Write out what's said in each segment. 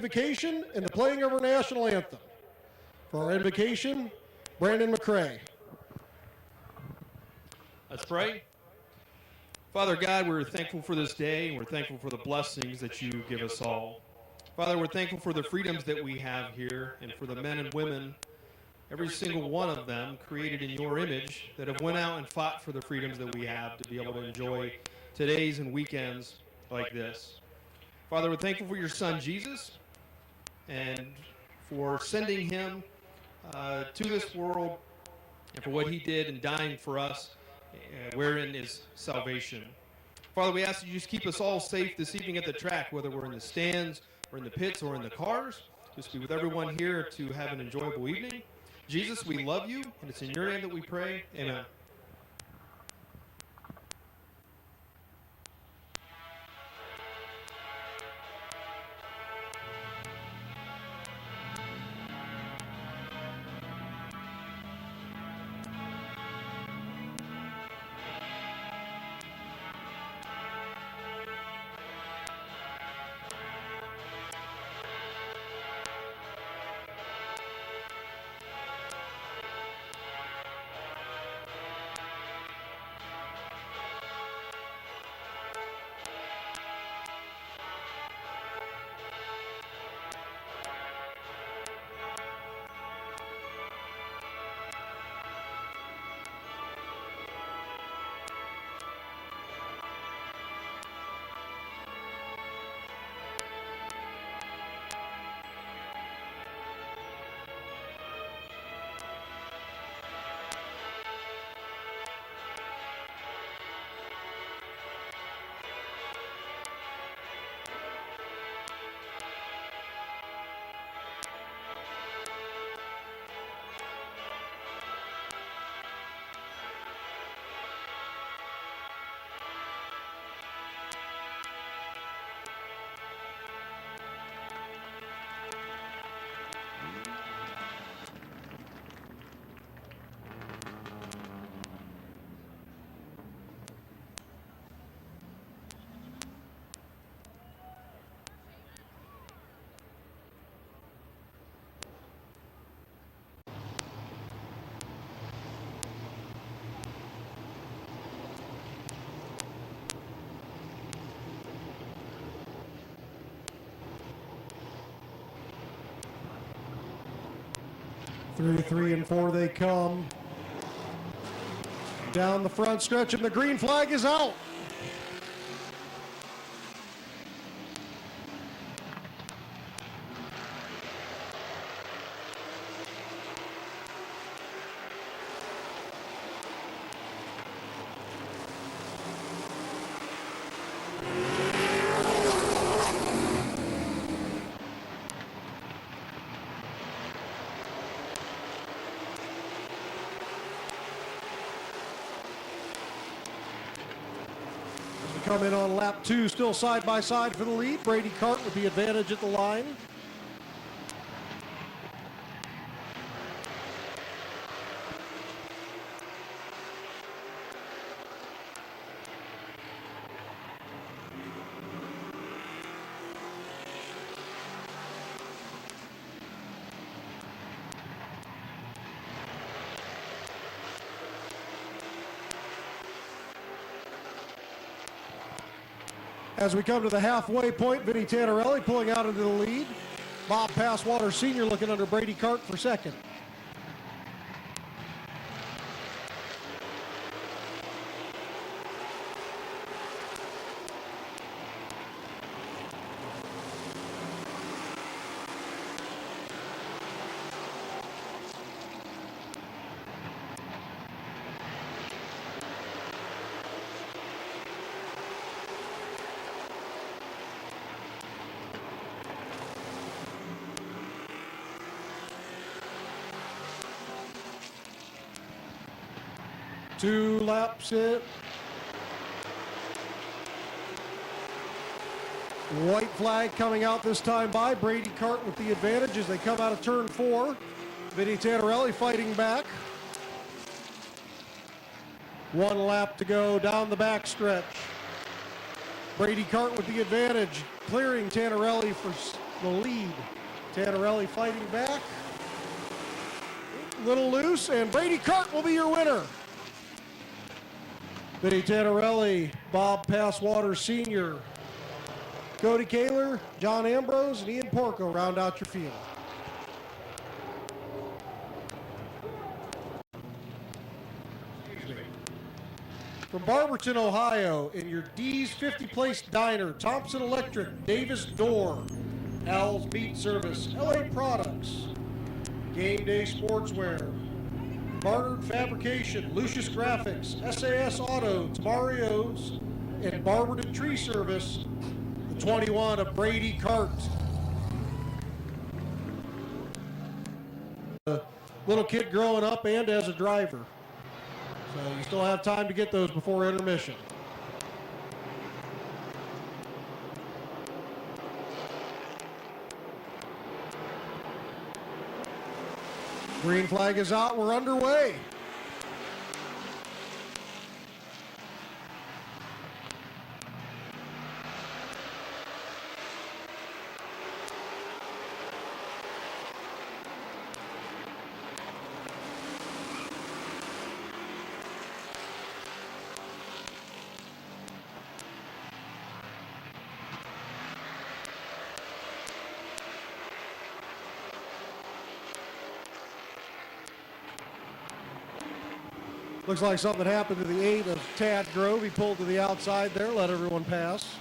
invocation and the playing of our national anthem. For our invocation, Brandon McCrae. Let's pray. Father God, we're thankful for this day, and we're thankful for the blessings that you give us all. Father, we're thankful for the freedoms that we have here, and for the men and women, every single one of them created in your image, that have went out and fought for the freedoms that we have to be able to enjoy today's and weekends like this. Father, we're thankful for your son, Jesus, and for sending him to this world, and for what he did in dying for us, wherein is salvation. Father, we ask that you just keep us all safe this evening at the track, whether we're in the stands or in the pits or in the cars. Just be with everyone here to have an enjoyable evening. Jesus, we love you, and it's in your name that we pray. Amen. Through 3 and 4 they come. Down the front stretch, and the green flag is out. Come in on lap 2, still side by side for the lead. Brady Cart with the advantage at the line. As we come to the halfway point, Vinny Tannerelli pulling out into the lead. Bob Passwater Sr. looking under Brady Cart for second. Two laps it. White flag coming out this time by Brady Cart with the advantage as they come out of turn 4. Vinny Tannerelli fighting back. 1 lap to go down the back stretch. Brady Cart with the advantage, clearing Tannerelli for the lead. Tannerelli fighting back. Little loose, and Brady Cart will be your winner. Vinny Tannerelli, Bob Passwater Sr., Cody Kaler, John Ambrose, and Ian Porco round out your field. From Barberton, Ohio, in your D's 50 Place Diner, Thompson Electric, Davis Door, Al's Meat Service, LA Products, Game Day Sportswear, Barnard Fabrication, Lucius Graphics, SAS Auto, Tamario's, and Barberton Tree Service, the 21 of Brady Cart. A little kid growing up and as a driver. So you still have time to get those before intermission. Green flag is out. We're underway. Looks like something happened to the 8 of Tad Grove. He pulled to the outside there, let everyone pass.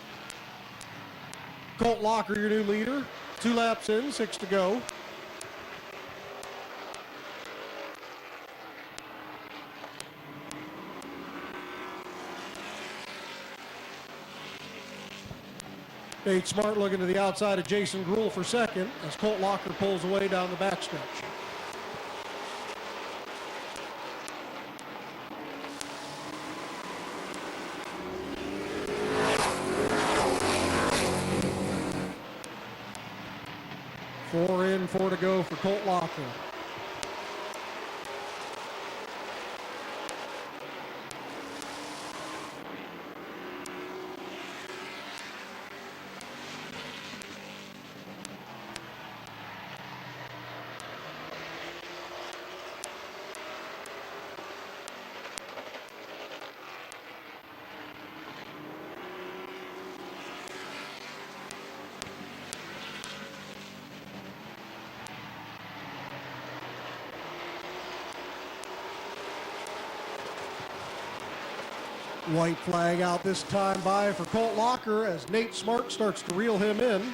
Colt Locker, your new leader. 2 laps in, 6 to go. Nate Smart looking to the outside of Jason Gruhl for second as Colt Locker pulls away down the backstretch. Four in, 4 to go for Colt Locker. White flag out this time by for Colt Locker as Nate Smart starts to reel him in.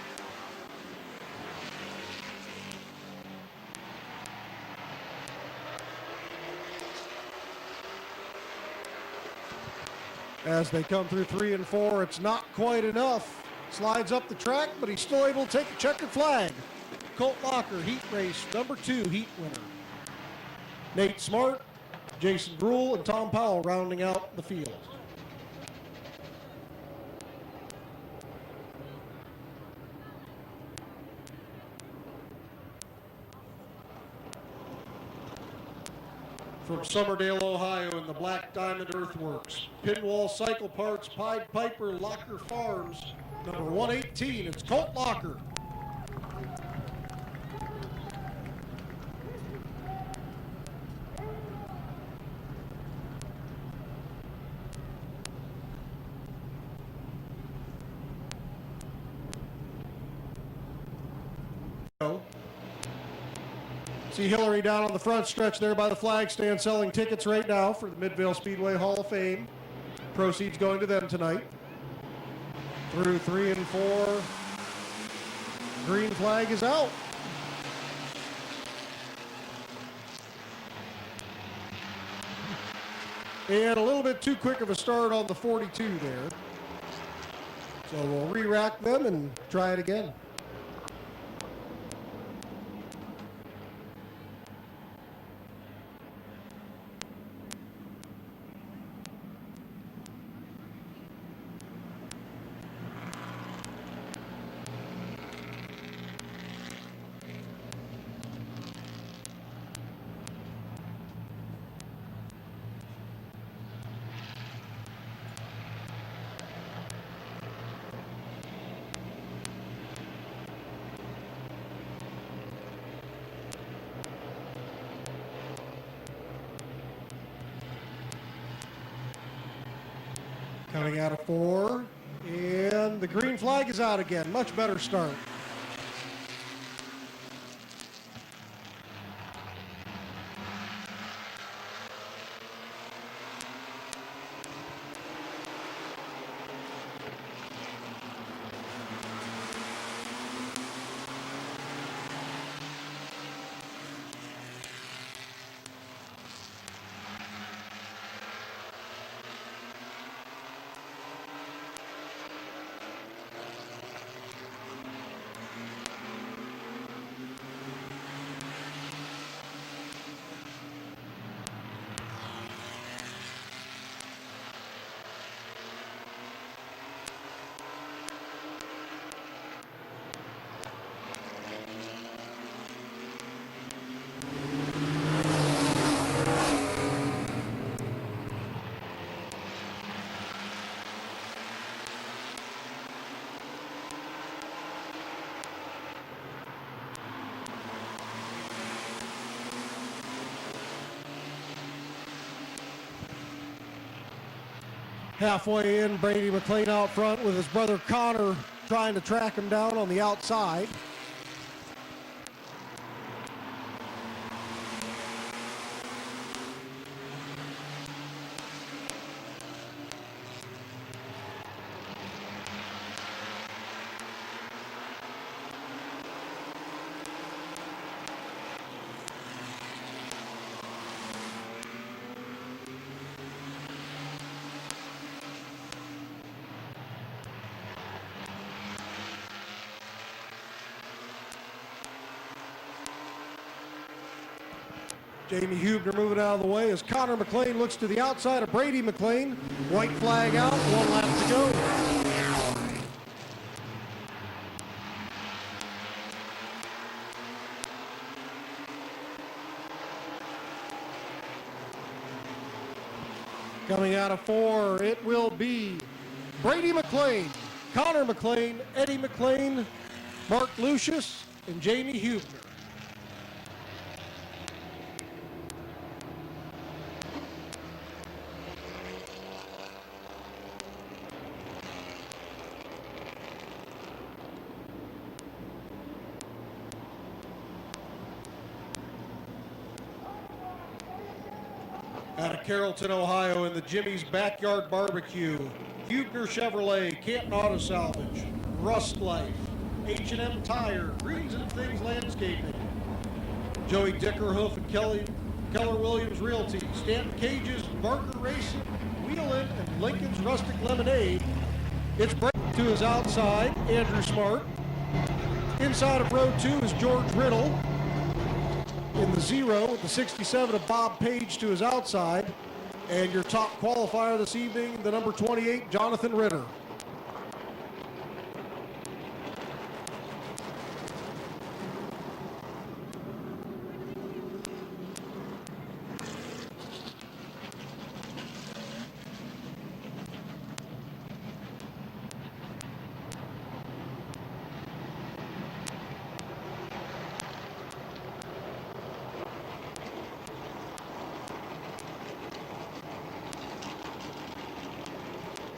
As they come through 3 and 4, it's not quite enough. Slides up the track, but he's still able to take a checkered flag. Colt Locker, heat race number 2, heat winner. Nate Smart, Jason Gruhl, and Tom Powell rounding out the field. From Summerdale, Ohio, in the Black Diamond Earthworks, Pinwall Cycle Parts, Pied Piper Locker Farms, number 118, it's Colt Locker. See Hillary down on the front stretch there by the flag stand selling tickets right now for the Midvale Speedway Hall of Fame. Proceeds going to them tonight. Through 3 and 4. Green flag is out. And a little bit too quick of a start on the 42 there. So we'll re-rack them and try it again. Coming out of 4, and the green flag is out again. Much better start. Halfway in, Brady McLean out front with his brother Connor trying to track him down on the outside. Jamie Hubner moving out of the way as Connor McLean looks to the outside of Brady McLean. White flag out, 1 lap to go. Coming out of 4, it will be Brady McLean, Connor McLean, Eddie McLean, Mark Lucius, and Jamie Hubner. Out of Carrollton, Ohio, in the Jimmy's Backyard Barbecue, Hubner Chevrolet, Canton Auto Salvage, Rust Life, H&M Tire, Greens and Things Landscaping, Joey Dickerhoof and Keller Williams Realty, Stanton Cages, Barker Racing, Wheelin, and Lincoln's Rustic Lemonade. It's Brady to his outside, Andrew Smart. Inside of row 2 is George Riddle. In the 0 with the 67 of Bob Page to his outside. And your top qualifier this evening, the number 28, Jonathan Ritter.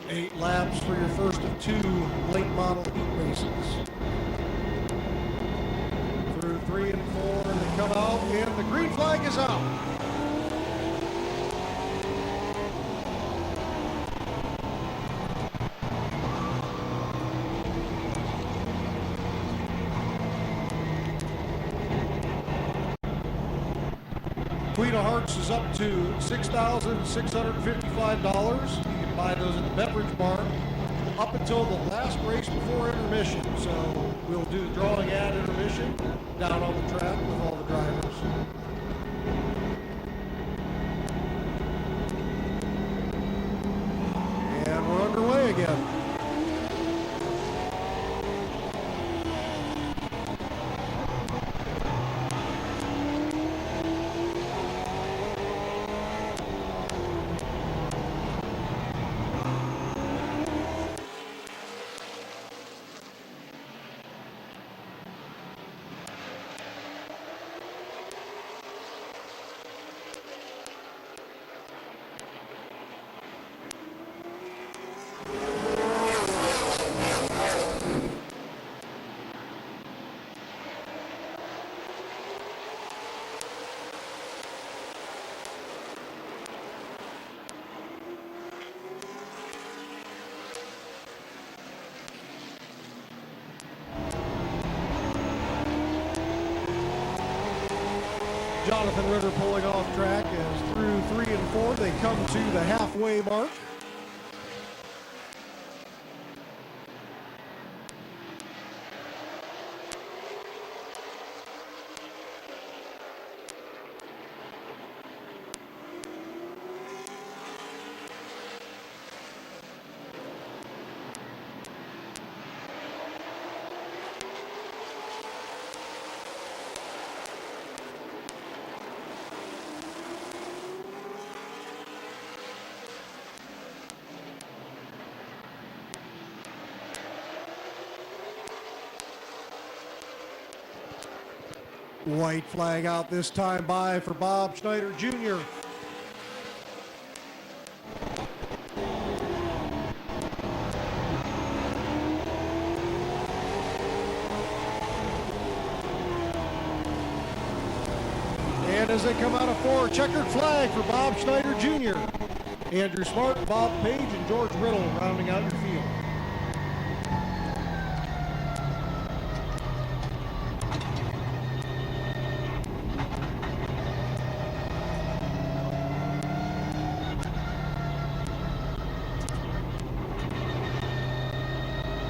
Eight laps for your first of 2 late model heat races. Through 3 and 4, and they come out, and the green flag is out. Queen of Hearts is up to $6,655. You can buy those at the beverage barn up until the last race before intermission. So we'll do the drawing at intermission down on the track with all the drivers. And we're underway again. Jonathan River pulling off track as through 3 and 4 they come to the halfway mark. White flag out this time by for Bob Schneider Jr. And as they come out of 4, checkered flag for Bob Schneider Jr. Andrew Smart, Bob Page, and George Riddle rounding out your field.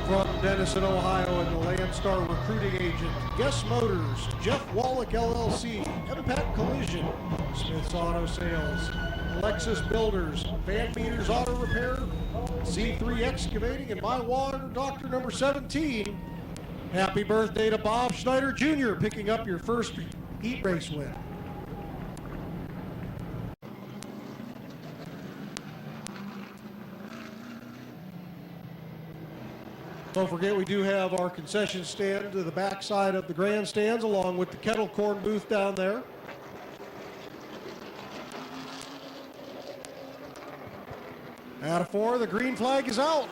From Denison, Ohio, and the Landstar recruiting agent, Guess Motors, Jeff Wallach LLC, Impact Collision, Smith's Auto Sales, Alexis Builders, Van Meters Auto Repair, C3 Excavating, and My Water Doctor number 17. Happy birthday to Bob Schneider Jr., picking up your first heat race win. Don't forget, we do have our concession stand to the back side of the grandstands, along with the kettle corn booth down there. Out of 4, the green flag is out.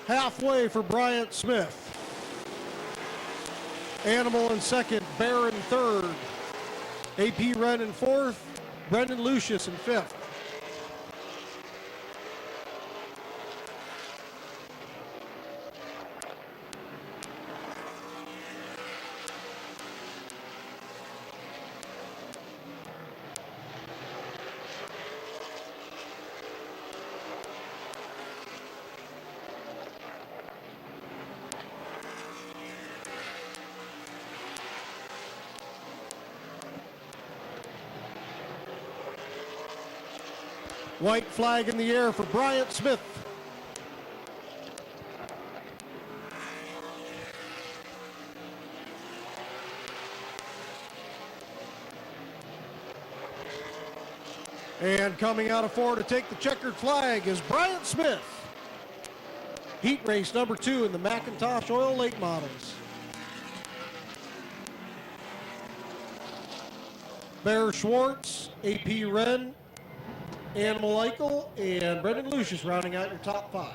Halfway for Bryant Smith. Animal in second, Bear in third. AP Wren in fourth, Brendan Lucius in fifth. White flag in the air for Bryant Smith. And coming out of 4 to take the checkered flag is Bryant Smith. Heat race number 2 in the Macintosh Oil Late Models. Bear Schwartz, AP Wren, Animal Eichel, and Brendan Lucius rounding out your top 5.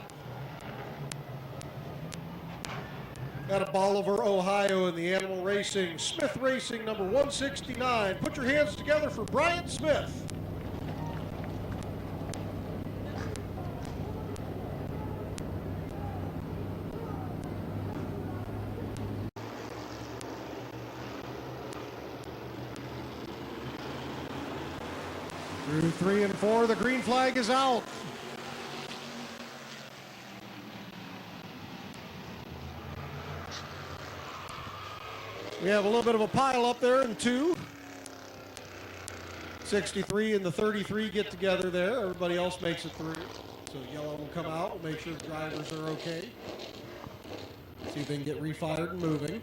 Out of Bolivar, Ohio in the Animal Racing, Smith Racing number 169. Put your hands together for Bryant Smith. Through 3 and 4, the green flag is out. We have a little bit of a pile up there in 2. 63 and the 33 get together there. Everybody else makes it through. So yellow will come out. We'll make sure the drivers are okay. See if they can get refired and moving.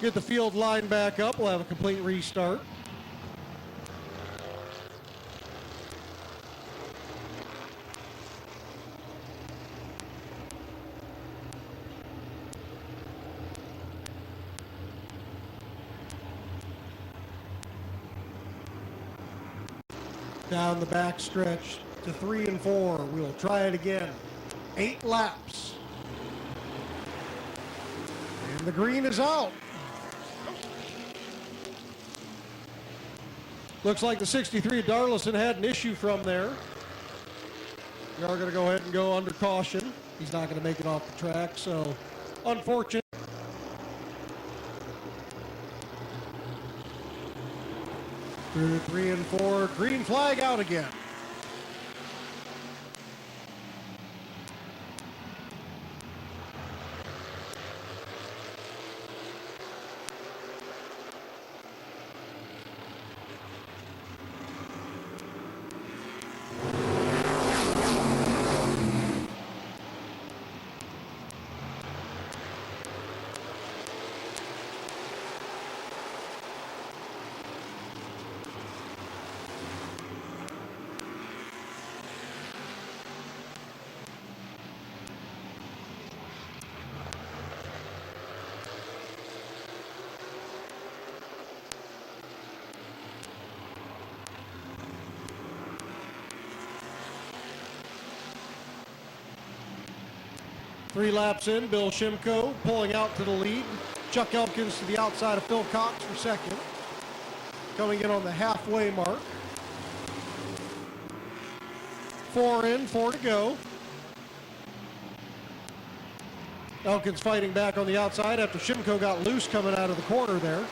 Get the field line back up. We'll have a complete restart. Down the back stretch to 3 and 4. We'll try it again. 8 laps. And the green is out. Looks like the 63 Darlison had an issue from there. We are going to go ahead and go under caution. He's not going to make it off the track, so unfortunate. Through 3 and 4, green flag out again. Three laps in, Bill Shimko pulling out to the lead. Chuck Elkins to the outside of Phil Cox for second. Coming in on the halfway mark. 4 in, 4 to go. Elkins fighting back on the outside after Shimko got loose coming out of the corner there.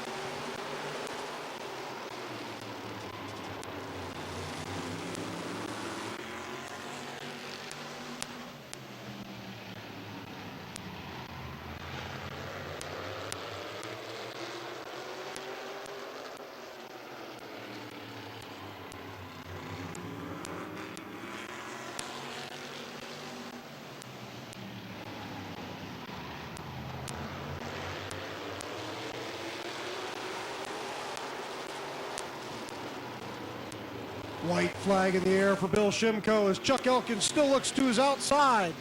White flag in the air for Bill Shimko as Chuck Elkins still looks to his outside.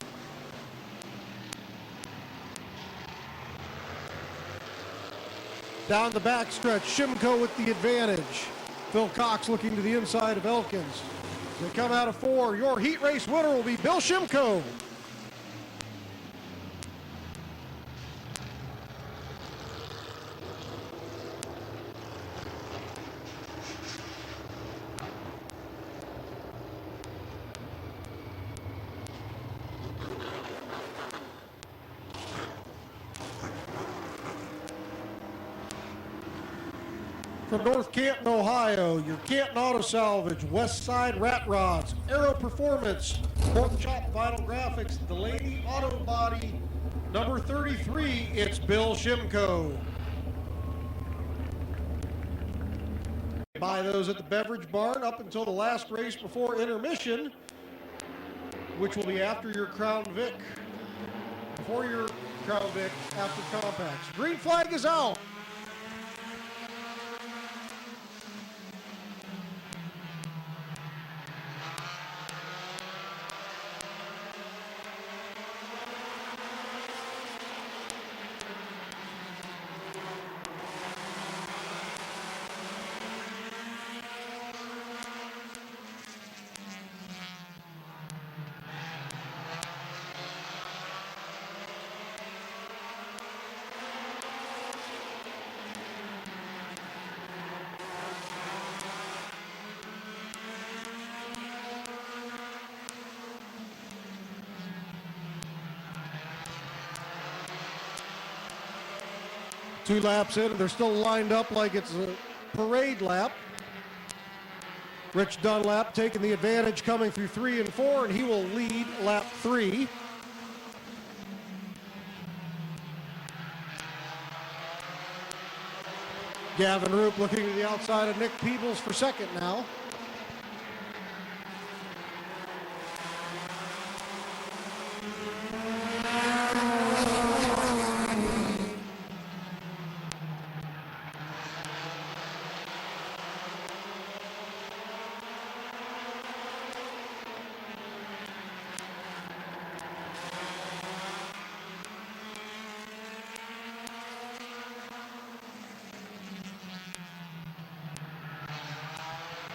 Down the backstretch, Shimko with the advantage. Phil Cox looking to the inside of Elkins. They come out of 4. Your heat race winner will be Bill Shimko. From North Canton, Ohio, your Canton Auto Salvage, West Side Rat Rods, Aero Performance, Pork Chop Vinyl Graphics, Delaney Auto Body, number 33, it's Bill Shimko. Buy those at the Beverage Barn up until the last race before intermission, which will be after your Crown Vic. Before your Crown Vic, after compacts. Green flag is out. 2 laps in, and they're still lined up like it's a parade lap. Rich Dunlap taking the advantage coming through 3 and 4, and he will lead lap 3. Gavin Roop looking to the outside of Nick Peebles for second now.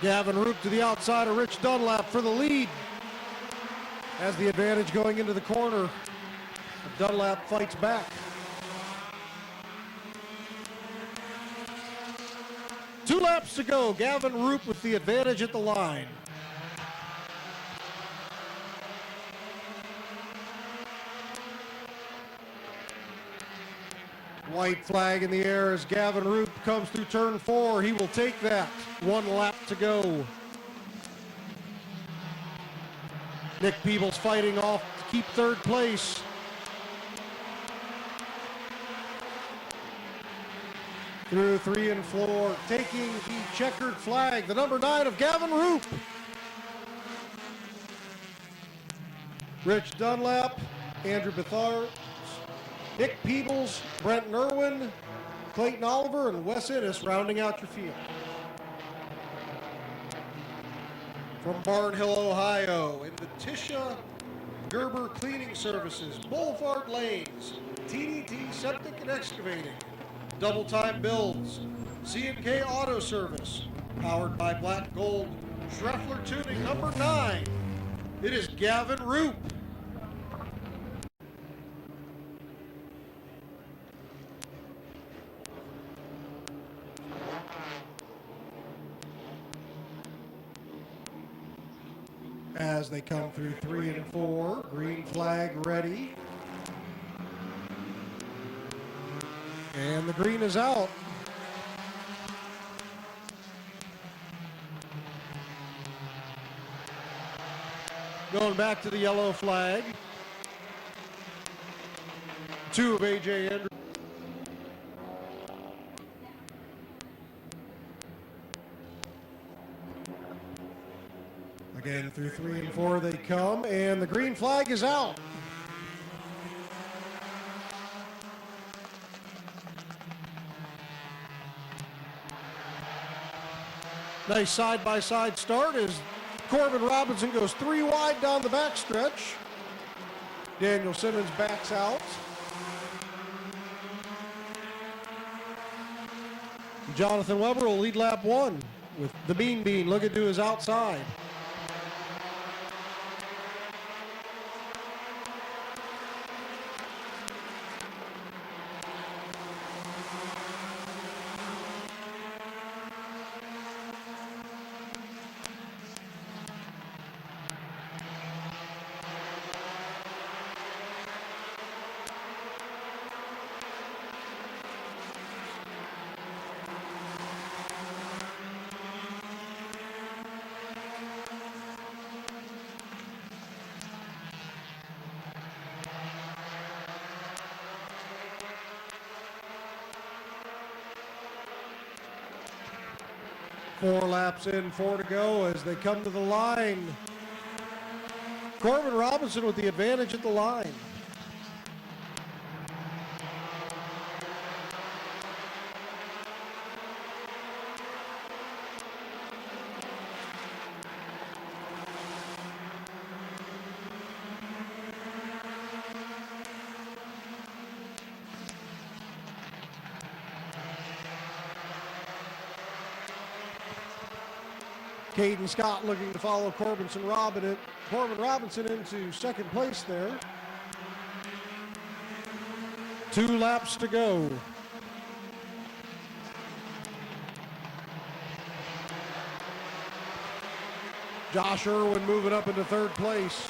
Gavin Roop to the outside of Rich Dunlap for the lead. Has the advantage going into the corner. Dunlap fights back. 2 laps to go. Gavin Roop with the advantage at the line. White flag in the air as Gavin Roop comes through turn 4. He will take that. 1 lap to go. Nick Peebles fighting off to keep 3rd place. Through 3 and 4, taking the checkered flag, the number 9 of Gavin Roop. Rich Dunlap, Andrew Bethard, Nick Peebles, Brent Nerwin, Clayton Oliver, and Wes Innes rounding out your field. From Barnhill, Ohio, in the Tisha Gerber Cleaning Services, Boulevard Lanes, TDT Septic and Excavating, Double Time Builds, C&K Auto Service, powered by Black Gold, Schreffler Tuning, number 9. It is Gavin Roop. As they come through 3 and 4, green flag ready. And the green is out. Going back to the yellow flag. 2 of A.J. Andrews. Again, through 3 and 4 they come, and the green flag is out. Nice side-by-side start as Corbin Robinson goes 3 wide down the backstretch. Daniel Simmons backs out. Jonathan Weber will lead lap 1 with the Bean looking to his outside. Four laps in, 4 to go as they come to the line. Corbin Robinson with the advantage at the line. Caden Scott looking to follow Corbin Robinson into second place there. 2 laps to go. Josh Irwin moving up into 3rd place.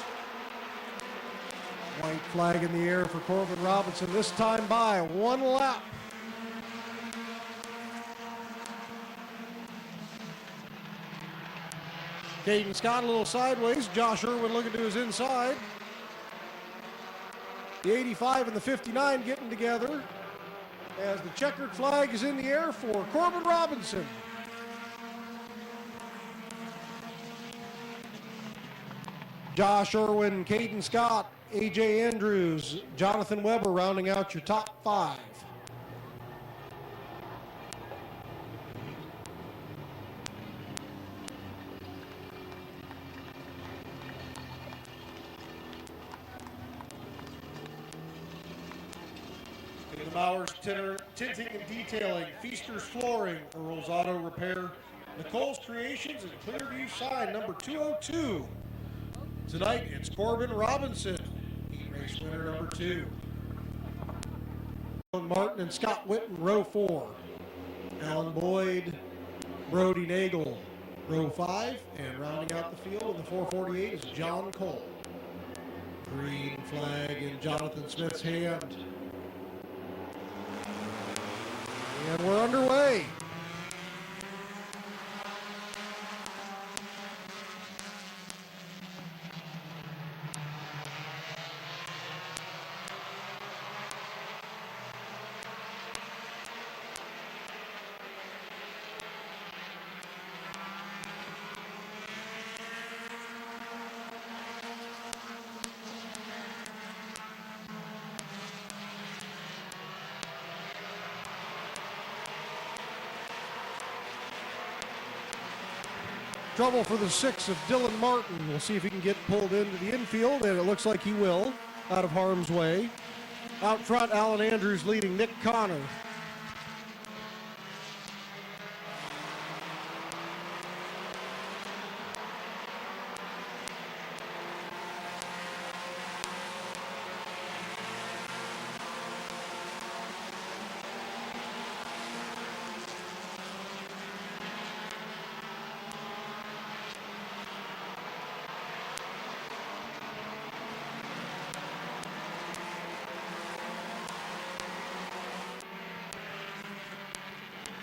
White flag in the air for Corbin Robinson, this time by 1 lap. Caden Scott a little sideways. Josh Irwin looking to his inside. The 85 and the 59 getting together as the checkered flag is in the air for Corbin Robinson. Josh Irwin, Caden Scott, A.J. Andrews, Jonathan Weber rounding out your top 5. In the Bowers Tinting and Detailing, Feaster's Flooring, Earl's Auto Repair, Nicole's Creations, and Clearview Sign, number 202. Tonight, it's Corbin Robinson, heat race winner number 2. Martin and Scott Witten, row 4. Alan Boyd, Brody Nagel, row 5. And rounding out the field in the 448 is John Cole. Green flag in Jonathan Smith's hand. And we're underway. Trouble for the 6 of Dylan Martin. We'll see if he can get pulled into the infield, and it looks like he will, out of harm's way. Out front, Alan Andrews leading Nick Connor.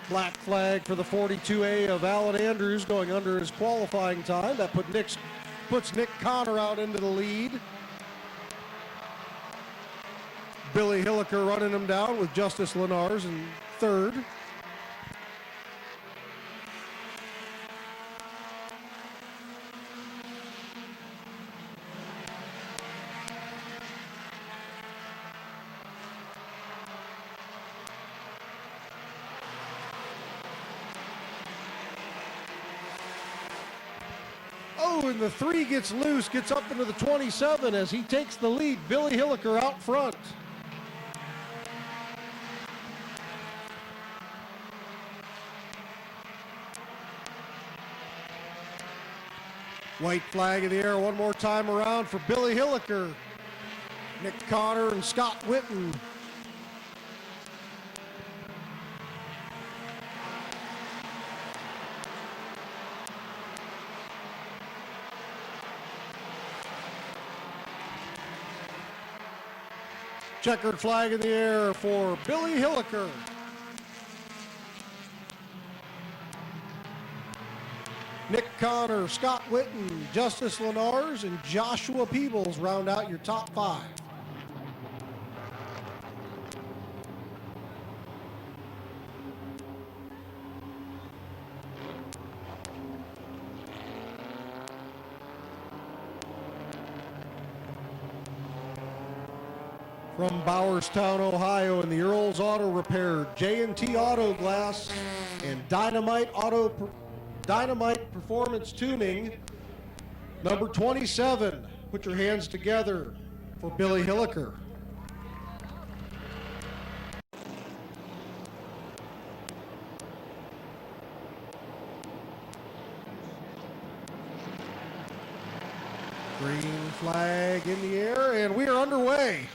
Black flag for the 42A of Alan Andrews going under his qualifying time. That puts Nick Connor out into the lead. Billy Hilliker running him down with Justice Lenars in third. Oh, and the 3 gets loose, gets up into the 27 as he takes the lead. Billy Hilliker out front. White flag in the air one more time around for Billy Hilliker. Nick Connor and Scott Witten. Checkered flag in the air for Billy Hilliker. Nick Connor, Scott Witten, Justice Lenars, and Joshua Peebles round out your top 5. From Bowerstown, Ohio, in the Earl's Auto Repair, J&T Auto Glass, and Dynamite Performance Tuning, number 27. Put your hands together for Billy Hilliker. Green flag in the air, and we are underway.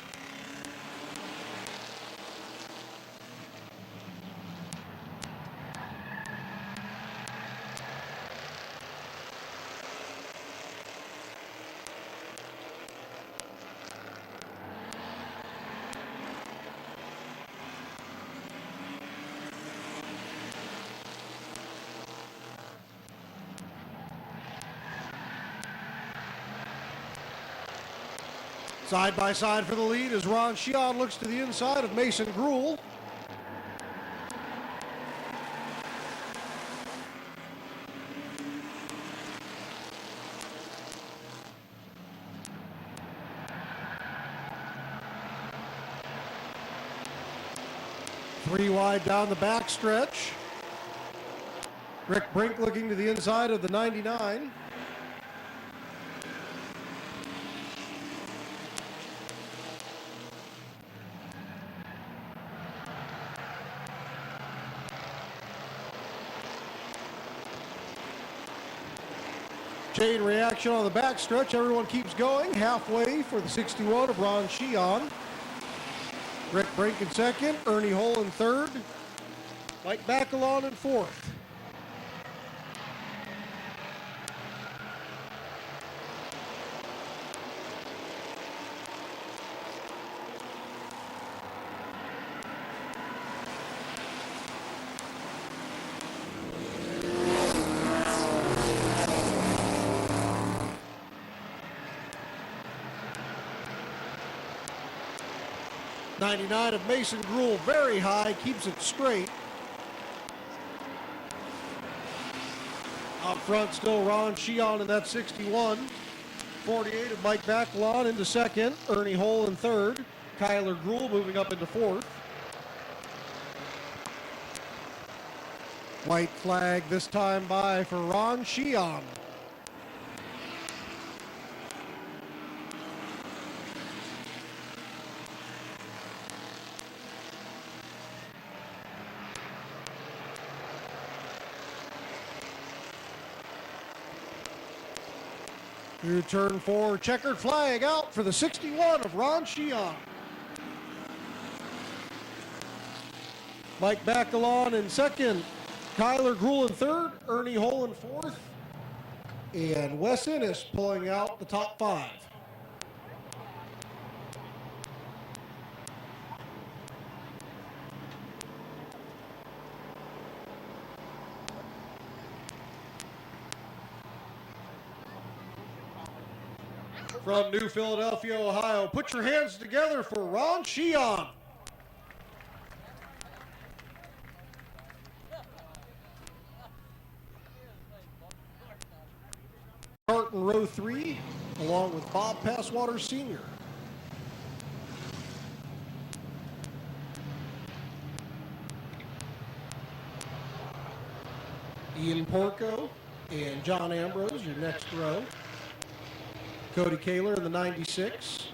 Side by side for the lead as Ron Sheon looks to the inside of Mason Gruhl. Three wide down the backstretch. Rick Brink looking to the inside of the 99. Chain reaction on the backstretch. Everyone keeps going. Halfway for the 61 of Ron Sheon. Rick Brink in second. Ernie Hole in third. Mike Bacalon in fourth. '99 of Mason Gruhl, very high, keeps it straight. Up front still Ron Sheon in that 61. 48 of Mike Bacalon into second. Ernie Hole in third. Kyler Gruhl moving up into fourth. White flag this time by for Ron Sheon. Through turn four, checkered flag out for the 61 of Ron Sheon. Mike Bacalon in second, Kyler Gruhl in third, Ernie Hole in fourth, and Wes Ennis pulling out the top five. From New Philadelphia, Ohio, put your hands together for Ron Sheon. Start in row three, along with Bob Passwater Sr. Ian Porco and John Ambrose, your next row. Cody Kaler in the 96.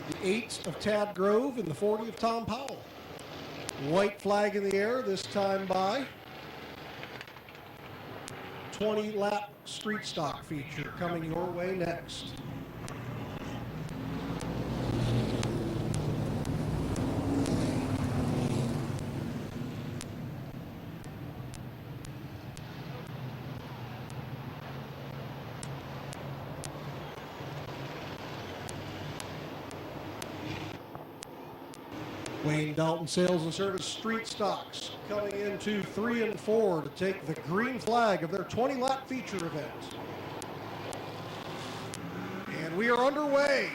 The 8 of Tad Grove and the 40 of Tom Powell. White flag in the air, this time by 20-lap street stock feature coming your way next. Wayne Dalton Sales and Service Street Stocks coming into 3 and 4 to take the green flag of their 20-lap feature event. And we are underway.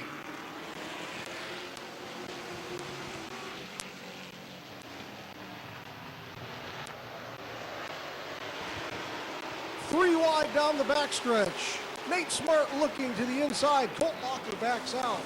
Three wide down the backstretch. Nate Smart looking to the inside. Colt Locker backs out.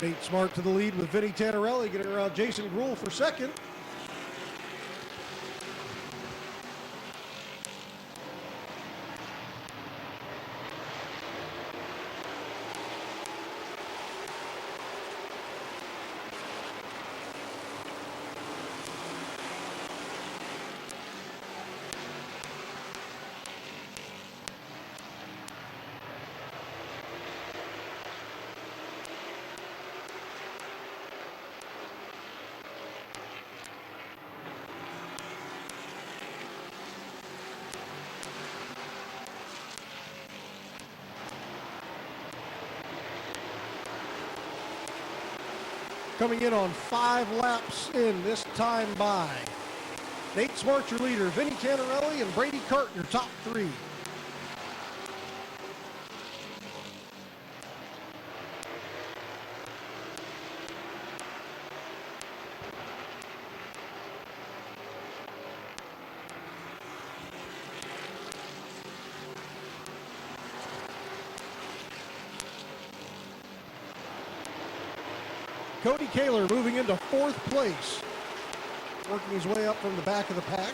Nate Smart to the lead with Vinny Tannerelli getting around Jason Gruhl for second. Coming in on 5 laps in this time by. Nate Smart, your leader. Vinny Canarelli and Brady Carton, your top 3. Cody Kaler moving into 4th place, working his way up from the back of the pack.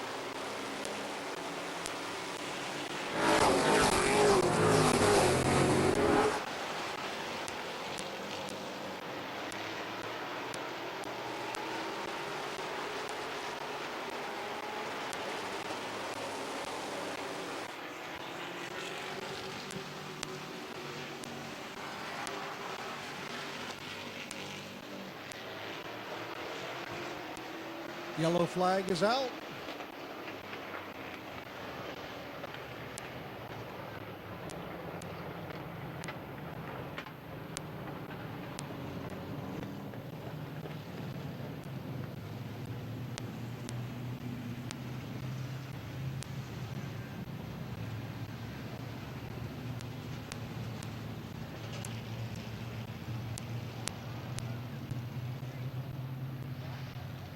Yellow flag is out.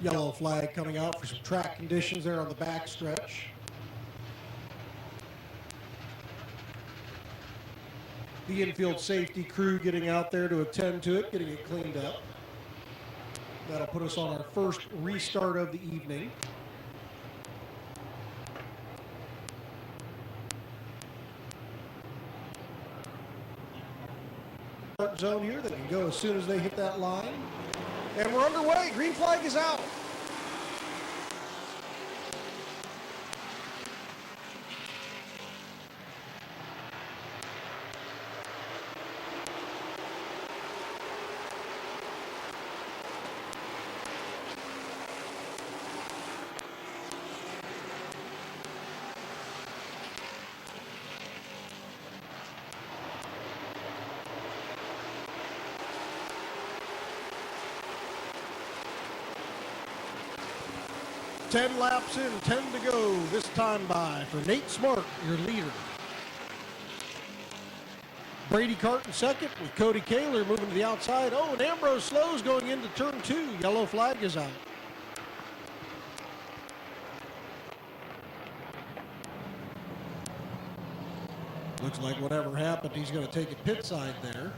Yellow flag coming out for some track conditions there on the back stretch. The infield safety crew getting out there to attend to it, getting it cleaned up. That'll put us on our first restart of the evening. Zone here, they can go as soon as they hit that line. And we're underway. Green flag is out. Ten laps in, 10 to go this time by for Nate Smart, your leader. Brady Carton second with Cody Kaler moving to the outside. Oh, and Ambrose slows going into turn 2. Yellow flag is out. Looks like whatever happened, he's going to take it pit side there.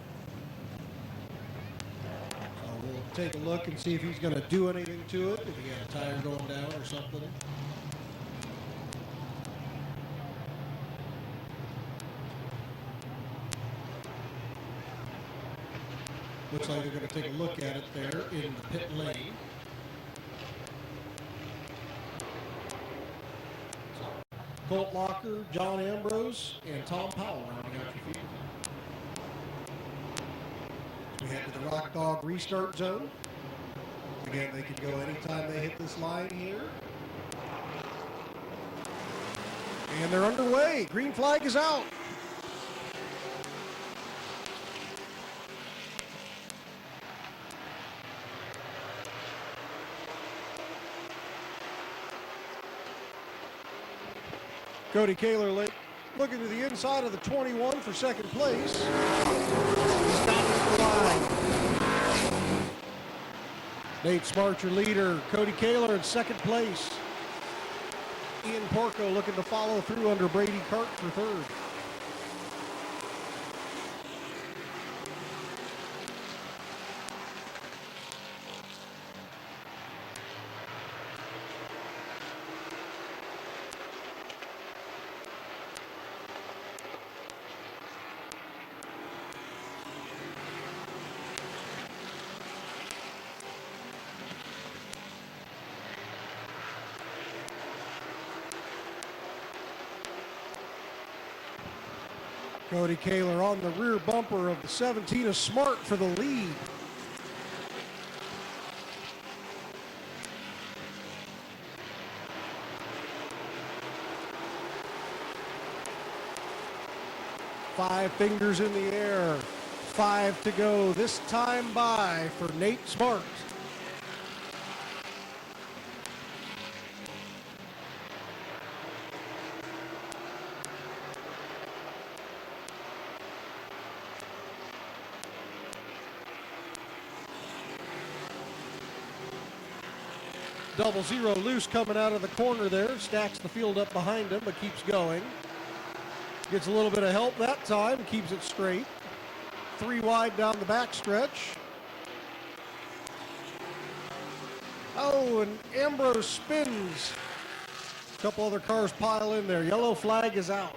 We'll take a look and see if he's going to do anything to it, if he had a tire going down or something. Looks like they're going to take a look at it there in the pit lane. Colt Locker, John Ambrose, and Tom Powell rounding out your field. We head to the Rock Dog restart zone. Again, they can go anytime they hit this line here. And they're underway. Green flag is out. Cody Kaler looking to the inside of the 21 for second place. He's got the line. Nate Smart, your leader. Cody Kaler in second place. Ian Porco looking to follow through under Brady Cart for third. Cody Kaler on the rear bumper of the 17 of Smart for the lead. Five fingers in the air. 5 to go this time by for Nate Smart. Double zero loose coming out of the corner there. Stacks the field up behind him, but keeps going. Gets a little bit of help that time, keeps it straight. 3 wide down the backstretch. Oh, and Ambrose spins. A couple other cars pile in there. Yellow flag is out.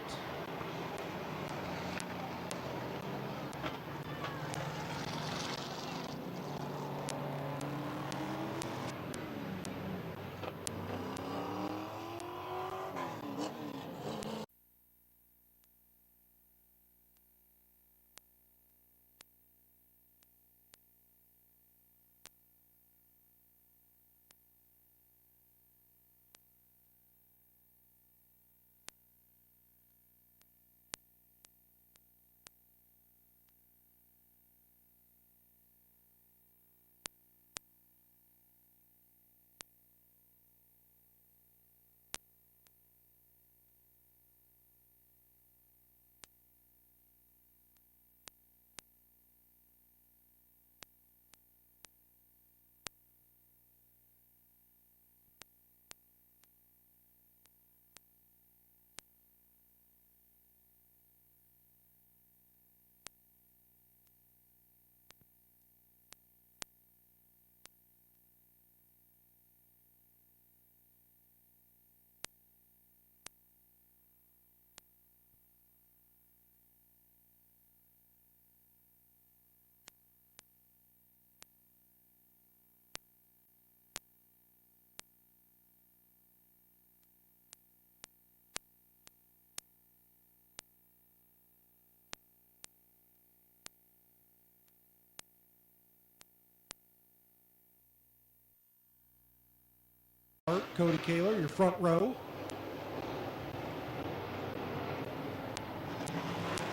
Cody Kaler, your front row.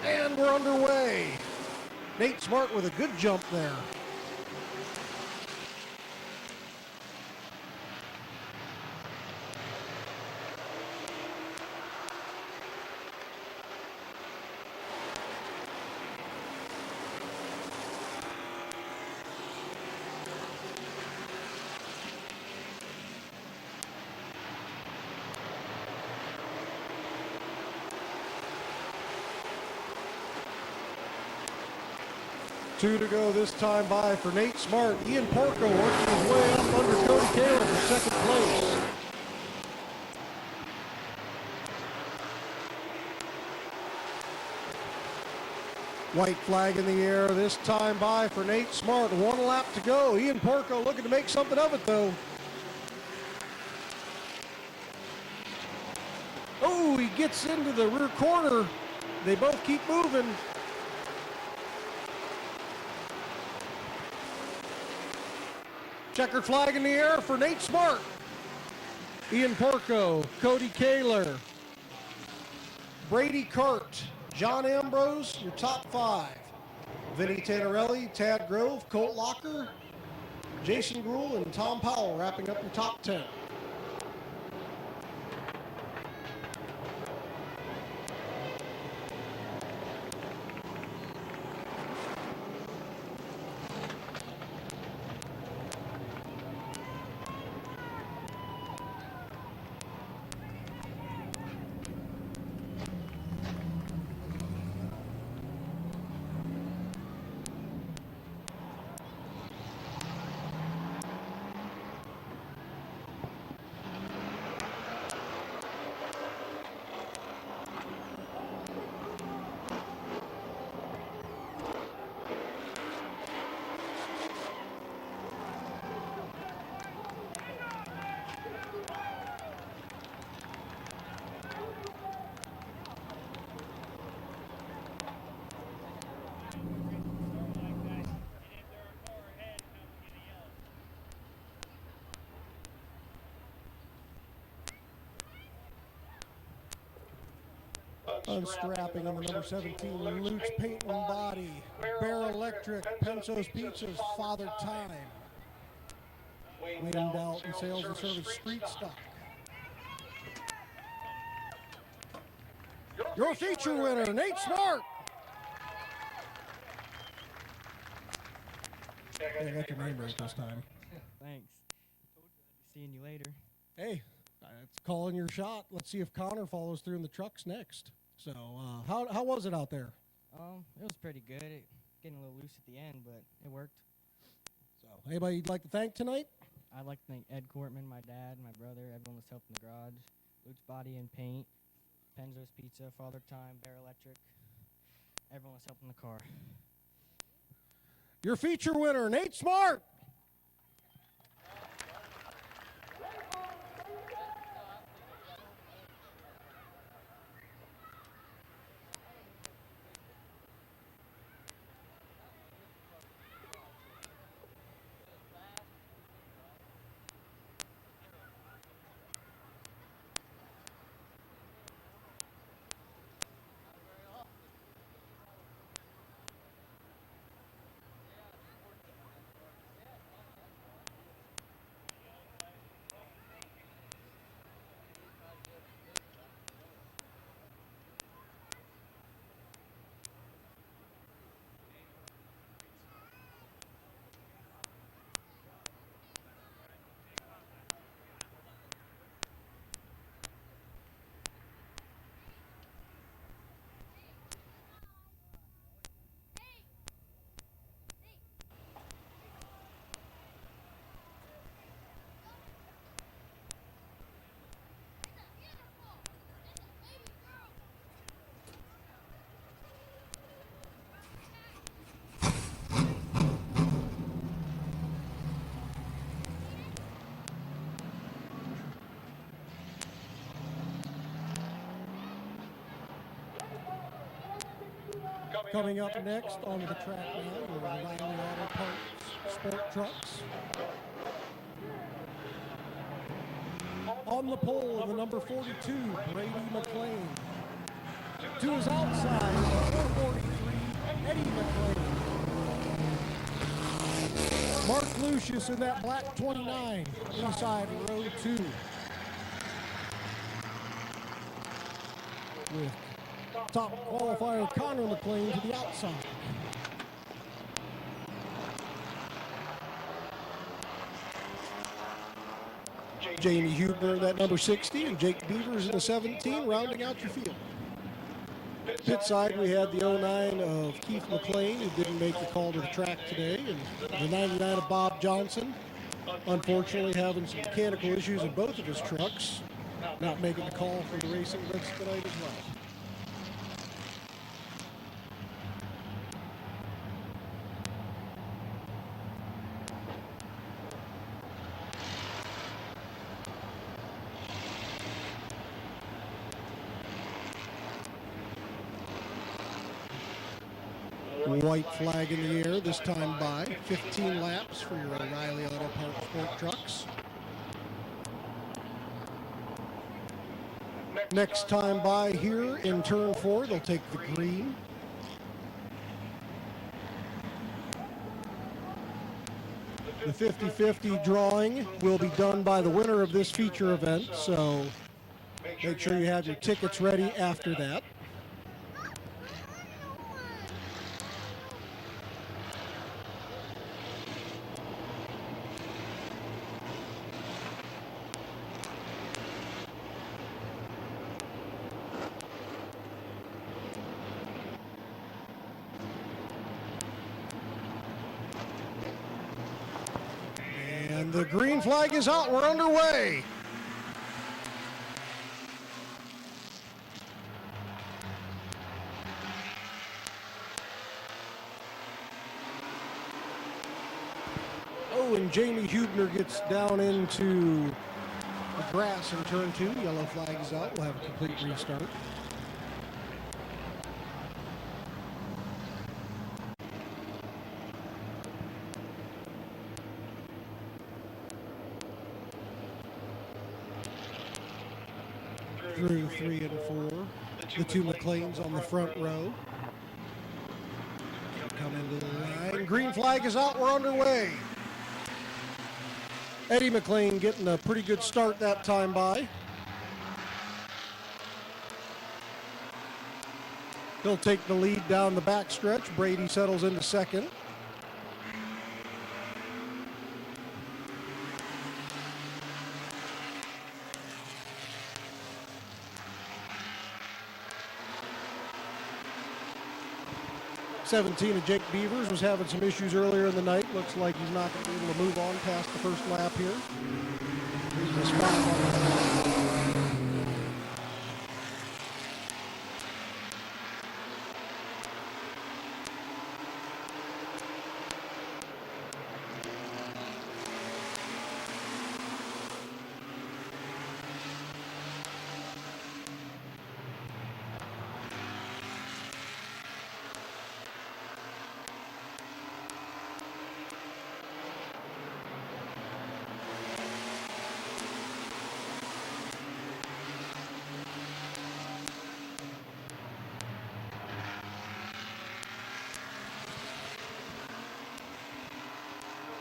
And we're underway. Nate Smart with a good jump there. Two to go this time by for Nate Smart. Ian Porco working his way up under Cody Kaler for second place. White flag in the air this time by for Nate Smart. 1 lap to go. Ian Porco looking to make something of it though. Oh, he gets into the rear corner. They both keep moving. Checkered flag in the air for Nate Smart. Ian Porco, Cody Kaler, Brady Cart, John Ambrose, your top 5. Vinny Tannerelli, Tad Grove, Colt Locker, Jason Gruhl, and Tom Powell wrapping up your top 10. Unstrapping on the number 17, Lutz Paint and Body. Bear Electric, Penso's Pizzas, Father Time. Wayne Dalton, Sales and Service, Street Stock. Your feature winner, Nate Smart. Hey, I got your name right this time. Thanks. Told you I'd be seeing you later. Hey, it's calling your shot. Let's see if Connor follows through in the trucks next. So, how was it out there? It was pretty good. Getting a little loose at the end, but it worked. So, anybody you'd like to thank tonight? I'd like to thank Ed Cortman, my dad, my brother, everyone that's helped in the garage, Luke's Body and Paint, Penzo's Pizza, Father Time, Bear Electric, everyone that's helped in the car. Your feature winner, Nate Smart. Coming up next onto the track now, we're Riley Auto Parts Sport Trucks. On the pole, the number 42, Brady McLean. To his outside, the 443, Eddie McLean. Mark Lucius in that black 29, inside row 2. With top qualifier Connor McLean to the outside. Jamie Hubner in that number 60 and Jake Beavers in the 17, rounding out your field. Pit side, we had the 09 of Keith McLean, who didn't make the call to the track today, and the 99 of Bob Johnson, unfortunately having some mechanical issues in both of his trucks, not making the call for the racing events tonight as well. White flag in the air, this time by 15 laps for your O'Reilly Auto Parts Sport Trucks. Next time by here in turn 4, they'll take the green. The 50-50 drawing will be done by the winner of this feature event, so make sure you have your tickets ready after that. And the green flag is out. We're underway. Oh, and Jamie Hubner gets down into the grass in turn 2. Yellow flag is out. We'll have a complete restart. Through 3 and 4. The two McLeans on the front row. Come into the line. Green flag is out. We're underway. Eddie McLean getting a pretty good start that time by. He'll take the lead down the backstretch. Brady settles into second. '17 of Jake Beavers was having some issues earlier in the night. Looks like he's not going to be able to move on past the first lap here. Here's the spot on the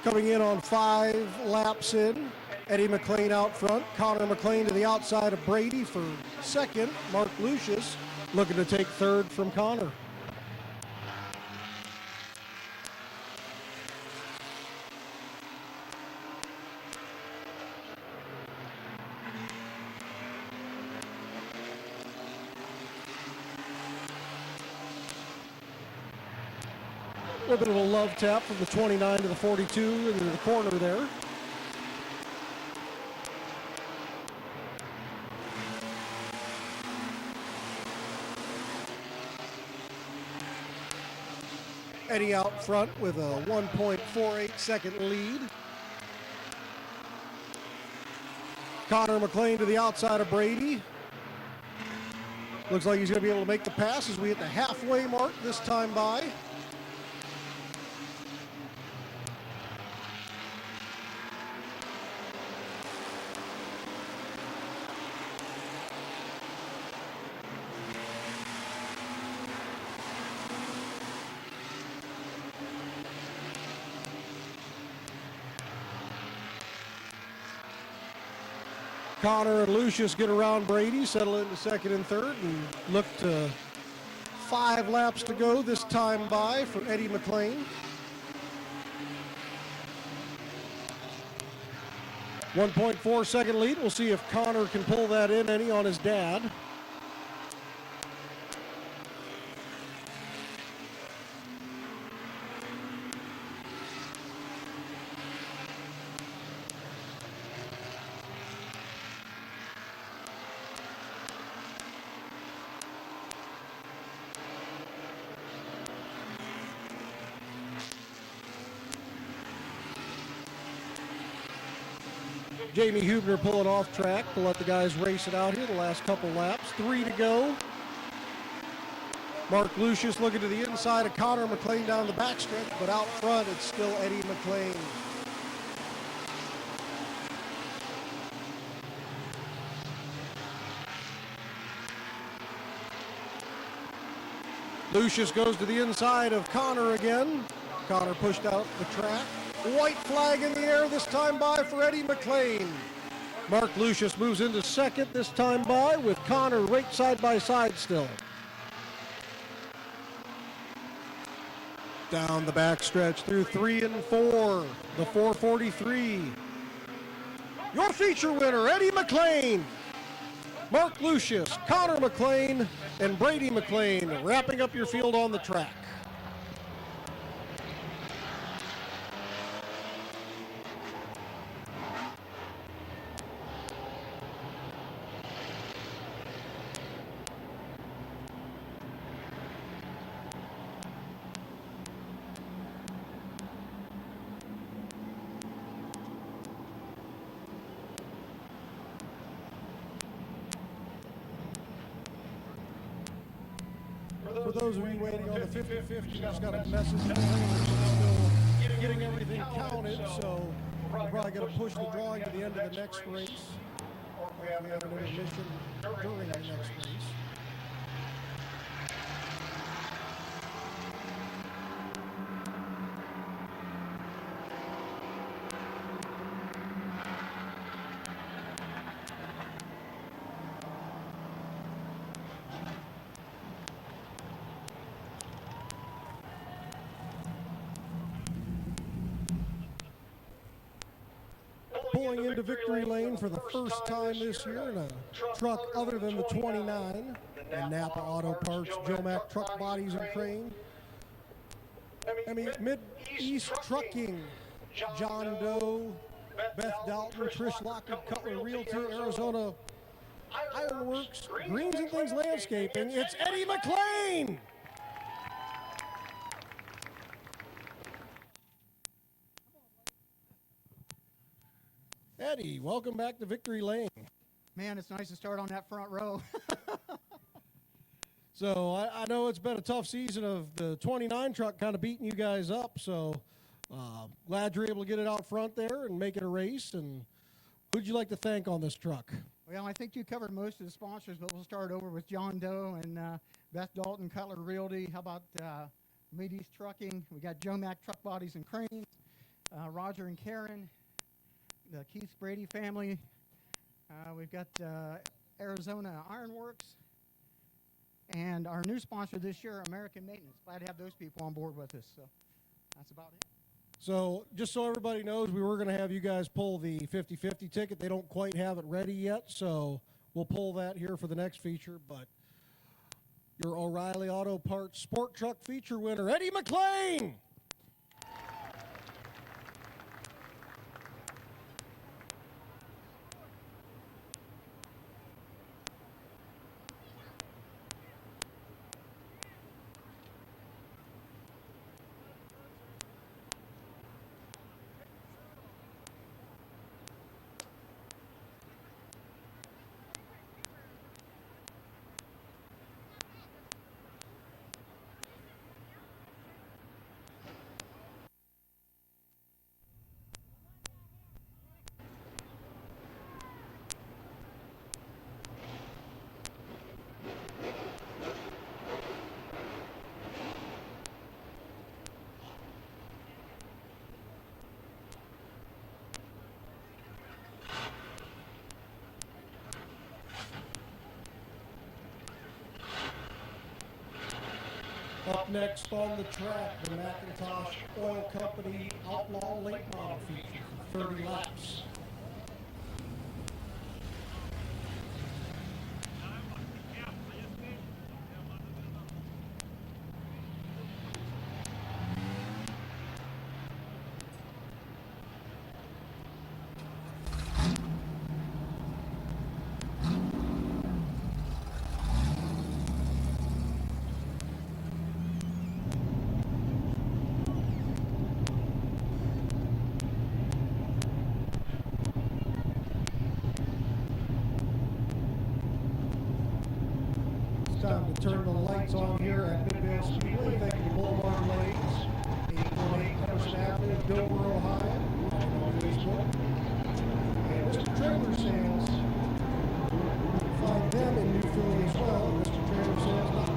Coming in on 5 laps in, Eddie McLean out front. Connor McLean to the outside of Brady for second. Mark Lucius looking to take third from Connor. A little bit of a love tap from the 29 to the 42 into the corner there. Eddie out front with a 1.48 second lead. Connor McLean to the outside of Brady. Looks like he's going to be able to make the pass as we hit the halfway mark this time by. Connor and Lucius get around Brady, settle into second and third, and look to 5 laps to go this time by for Eddie McLean. 1.4 second lead. We'll see if Connor can pull that in any on his dad. Jamie Hubner pulling off track to let the guys race it out here the last couple laps. 3 to go. Mark Lucius looking to the inside of Connor McLean down the backstretch, but out front it's still Eddie McLean. Lucius goes to the inside of Connor again. Connor pushed out the track. White flag in the air this time by for Eddie McLean. Mark Lucius moves into second this time by with Connor right side by side still. Down the backstretch through 3 and 4, the 443. Your feature winner, Eddie McLean. Mark Lucius, Connor McLean, and Brady McLean wrapping up your field on the track. For those of you waiting on the 50-50, just got a message saying we're still getting everything counted, so we're probably going to push the drawing to the end of the next race. We have an intermission during the next race. pulling into victory lane for the first time this year in a truck other than the 29. And Napa Auto Parts, Joe Mack Truck Bodies and Crane. Mid-East Trucking, John Doe, Beth Dalton, Trish Lockwood, Cutler Realty, Arizona Ironworks, Greens and Things Landscaping. It's Eddie McLean. Eddie, welcome back to Victory Lane. Man, it's nice to start on that front row. So I know it's been a tough season of the 29 truck kind of beating you guys up. So glad you're able to get it out front there and make it a race. And who'd you like to thank on this truck? Well, I think you covered most of the sponsors, but we'll start over with John Doe and Beth Dalton, Cutler Realty. How about Mid-East Trucking? We got Joe Mack Truck Bodies and Cranes, Roger and Karen, the Keith Brady family. We've got Arizona Ironworks. And our new sponsor this year, American Maintenance. Glad to have those people on board with us. So that's about it. So just so everybody knows, we were going to have you guys pull the 50-50 ticket. They don't quite have it ready yet, so we'll pull that here for the next feature. But your O'Reilly Auto Parts Sport Truck feature winner, Eddie McLean. Up next on the track, the McIntosh Oil Company Outlaw Late Model feature for 30 laps. Time to turn the lights on here at Midvale Speedway. Thank you to Boulevard Lanes, 818 Emerson Avenue, Dover, Ohio. On Facebook. And Mr. Trailer Sales. You can find them in New Philly as well. MrTrailerSales.com.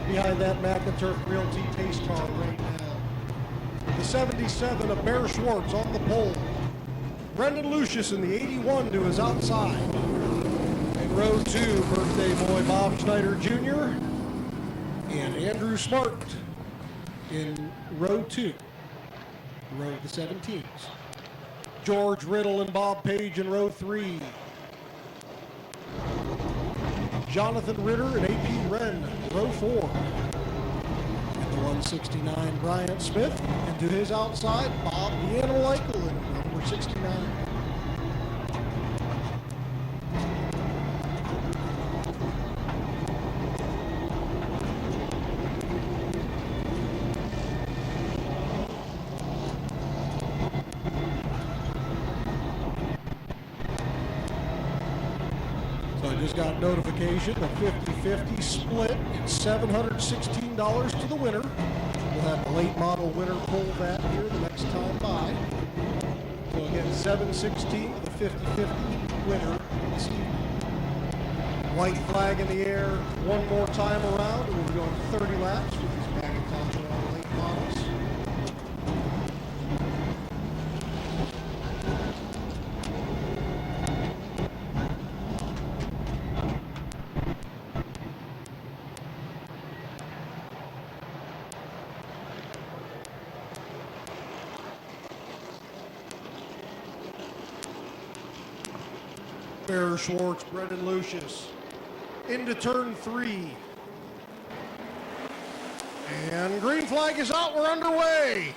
Behind that McIntosh Realty pace car right now. The 77 of Bear Schwartz on the pole. Brendan Lucius in the 81 to his outside. In row 2, birthday boy Bob Schneider Jr. and Andrew Smart in row 2. Row of the 17s. George Riddle and Bob Page in row 3. Jonathan Ritter and A.P. Wren, row 4. And the 169, Bryant Smith. And to his outside, Bob the Animal Eichel in number 69. just got notification of 50-50 split. It's $716 to the winner. We'll have the late model winner pull that here the next time by. So again, 716 to the 50-50 winner this evening. White flag in the air one more time around, and we'll be going 30 laps with these Macintosh on late models. Bear Schwartz, Brendan Lucius into turn 3. And green flag is out, we're underway.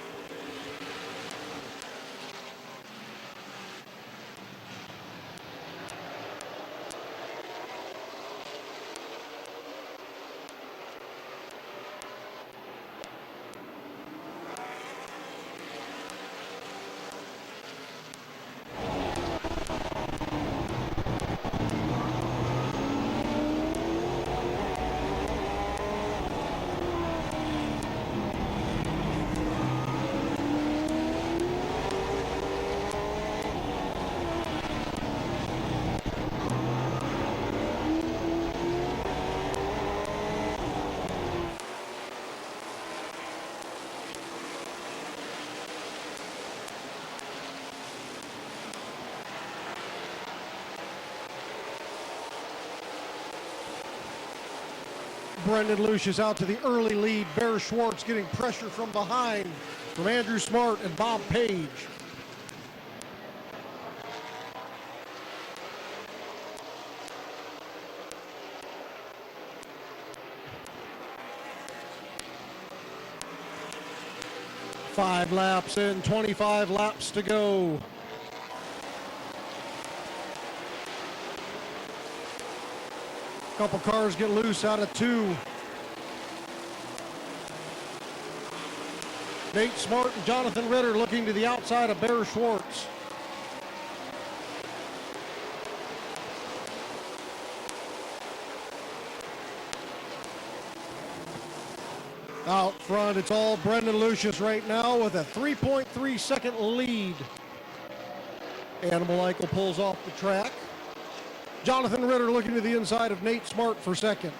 Brendan Lucius out to the early lead. Bear Schwartz getting pressure from behind from Andrew Smart and Bob Page. Five laps in, 25 laps to go. Couple cars get loose out of 2. Nate Smart and Jonathan Ritter looking to the outside of Bear Schwartz. Out front, it's all Brendan Lucius right now with a 3.3 second lead. Animal Eichel pulls off the track. Jonathan Ritter looking to the inside of Nate Smart for second.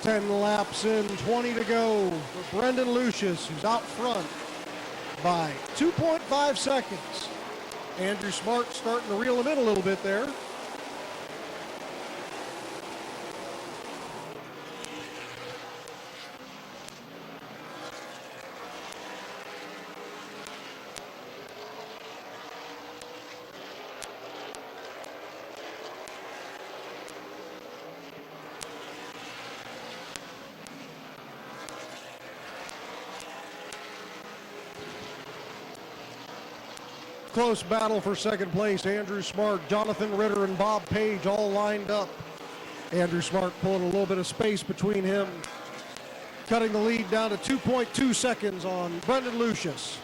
Ten laps in, 20 to go for Brendan Lucius, who's out front by 2.5 seconds. Andrew Smart starting to reel him in a little bit there. Close battle for second place. Andrew Smart, Jonathan Ritter, and Bob Page all lined up. Andrew Smart pulling a little bit of space between him, cutting the lead down to 2.2 seconds on Brendan Lucius.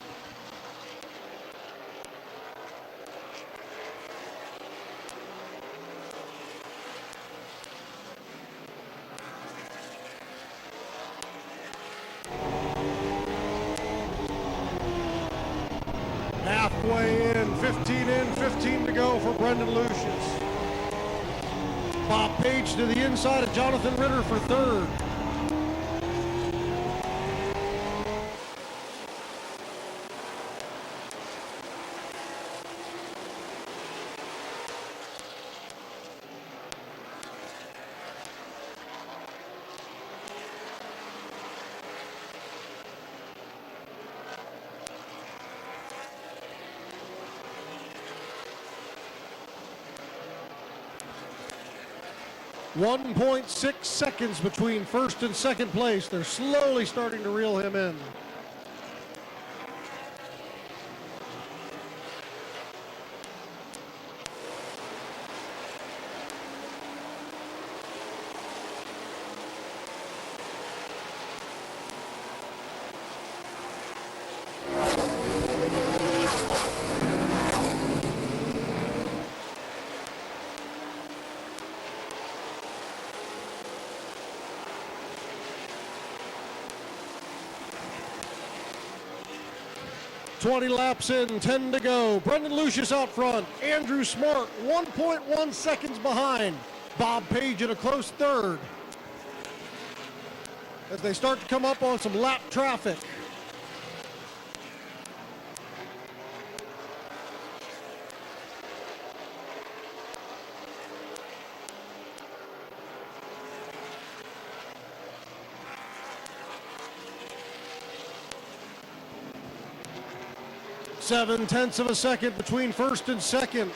Halfway in, 15 to go for Brendan Lucius. Bob Page to the inside of Jonathan Ritter for third. 1.6 seconds between first and second place. They're slowly starting to reel him in. Twenty laps in, 10 to go. Brendan Lucius out front. Andrew Smart, 1.1 seconds behind. Bob Page in a close third. As they start to come up on some lap traffic. Seven-tenths of a second between first and second.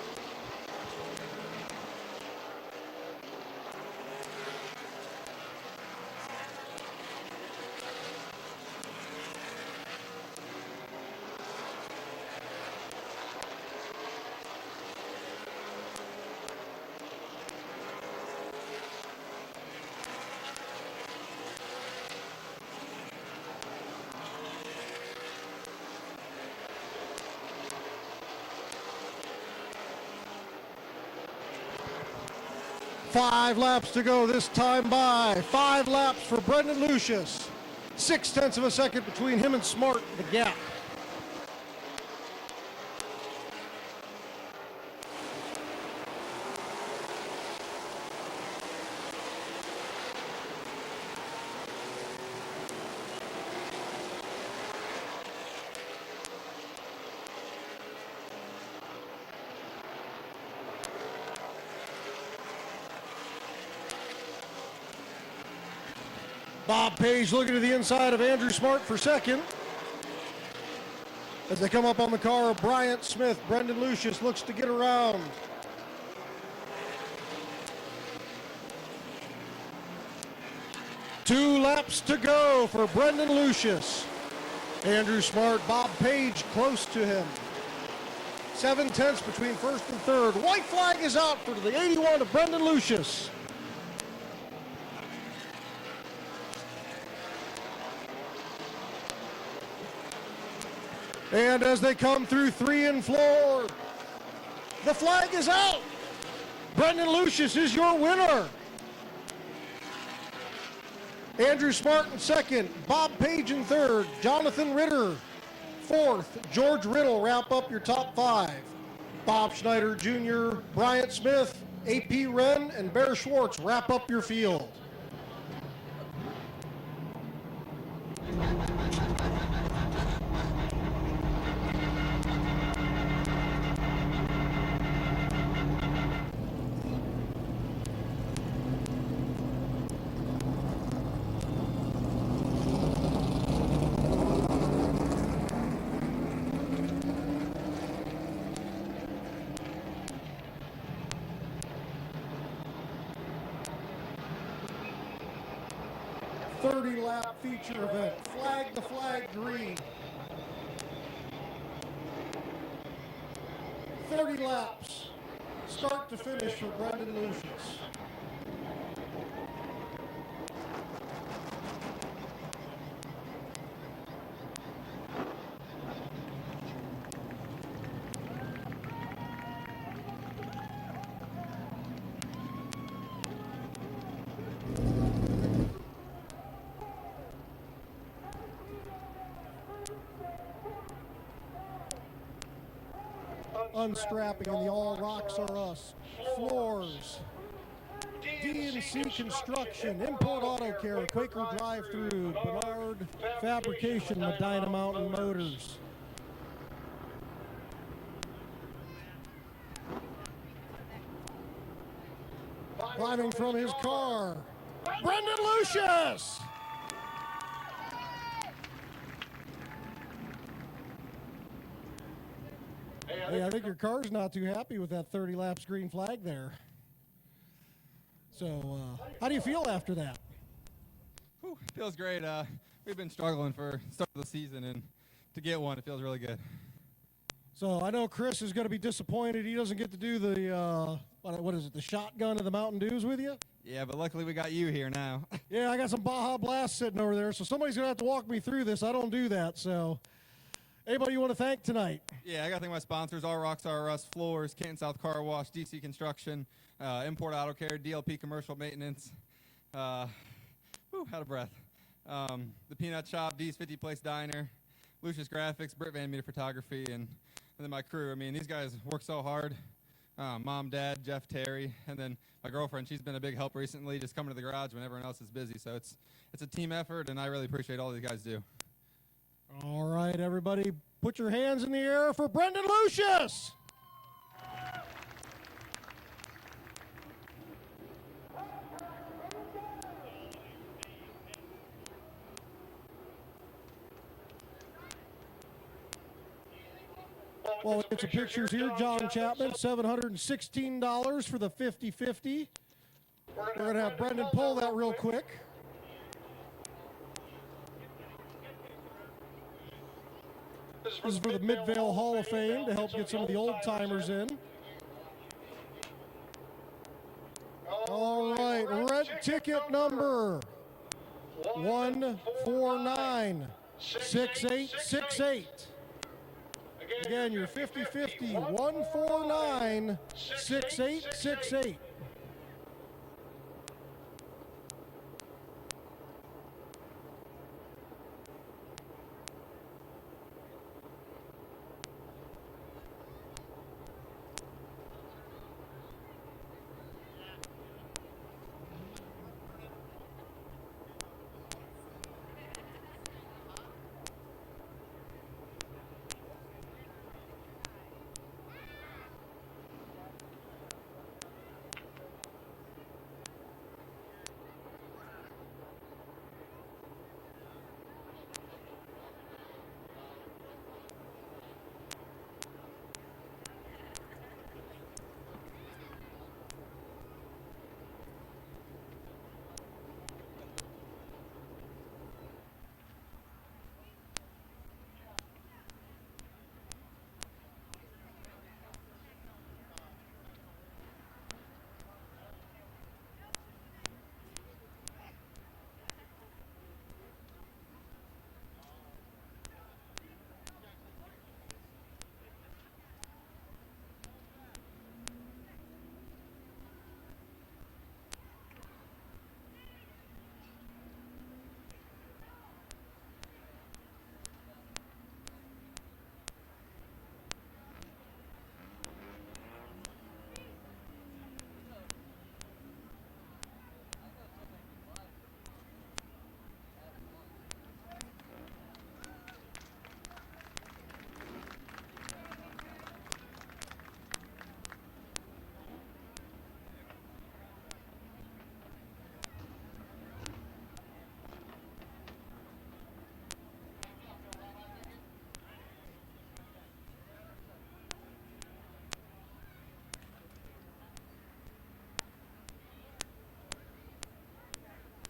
Five laps to go this time by. 5 laps for Brendan Lucius. 0.6 of a second between him and Smart, the gap. Bob Page looking to the inside of Andrew Smart for second. As they come up on the car of Bryant Smith, Brendan Lucius looks to get around. Two laps to go for Brendan Lucius. Andrew Smart, Bob Page close to him. 0.7 between first and third. White flag is out for the 81 of Brendan Lucius. And as they come through 3 and 4, the flag is out. Brendan Lucius is your winner. Andrew Smart in second, Bob Page in third, Jonathan Ritter fourth, George Riddle wrap up your top 5. Bob Schneider Jr., Bryant Smith, A.P. Wren, and Bear Schwartz wrap up your field. Lap feature event. Flag the flag green. 30 laps. Start to finish for Brendan Lucius. Unstrapping and the All Rocks Are Us. Floors. DNC Construction. Import Auto Care. Quaker Drive-Thru. Bernard Fabrication. Medina Mountain Motors. Climbing from his car, Brendan Lucius! Hey, I think your car's not too happy with that 30 laps green flag there. So, how do you feel after that? Whew, feels great. We've been struggling for start of the season, and to get one, it feels really good. So I know Chris is going to be disappointed he doesn't get to do the, what is it, the shotgun of the Mountain Dews with you? Yeah, but luckily we got you here now. Yeah, I got some Baja Blast sitting over there, so somebody's going to have to walk me through this. I don't do that, so anybody you want to thank tonight? Yeah, I got to thank my sponsors, All Rockstar Rust Floors, Canton South Car Wash, DC Construction, Import Auto Care, DLP Commercial Maintenance. Out of breath. The Peanut Shop, D's 50 Place Diner, Lucius Graphics, Britt Van Meter Photography, and then my crew. I mean, these guys work so hard. Mom, Dad, Jeff, Terry, and then my girlfriend. She's been a big help recently, just coming to the garage when everyone else is busy. So it's a team effort, and I really appreciate all these guys do. All right, everybody, put your hands in the air for Brendan Lucius. Well, we get some pictures here. John Chapman, $716 for the 50-50. We're going to have Brendan pull that real quick. This is for the Midvale Hall of Fame to help get some of the old timers in. All right, red ticket number 1496868. Again, your 50-50, 1496868.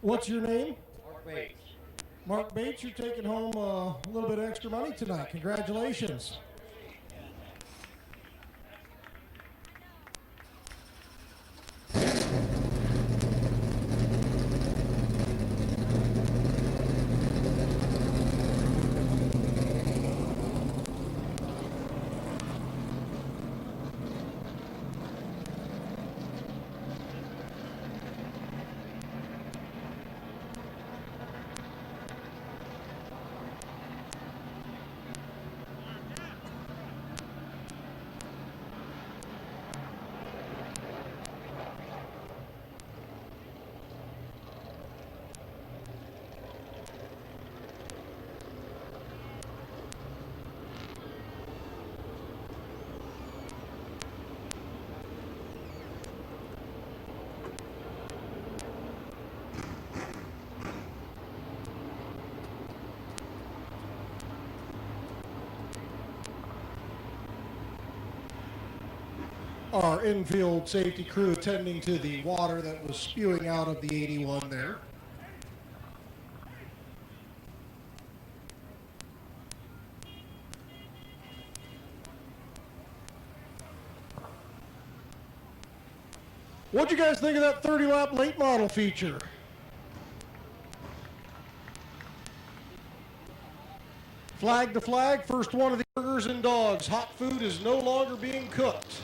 What's your name? Mark Bates. Mark Bates, you're taking home a little bit of extra money tonight. Congratulations. our infield safety crew attending to the water that was spewing out of the 81 there. What'd you guys think of that 30-lap late model feature? Flag to flag, first one of the burgers and dogs. Hot food is no longer being cooked.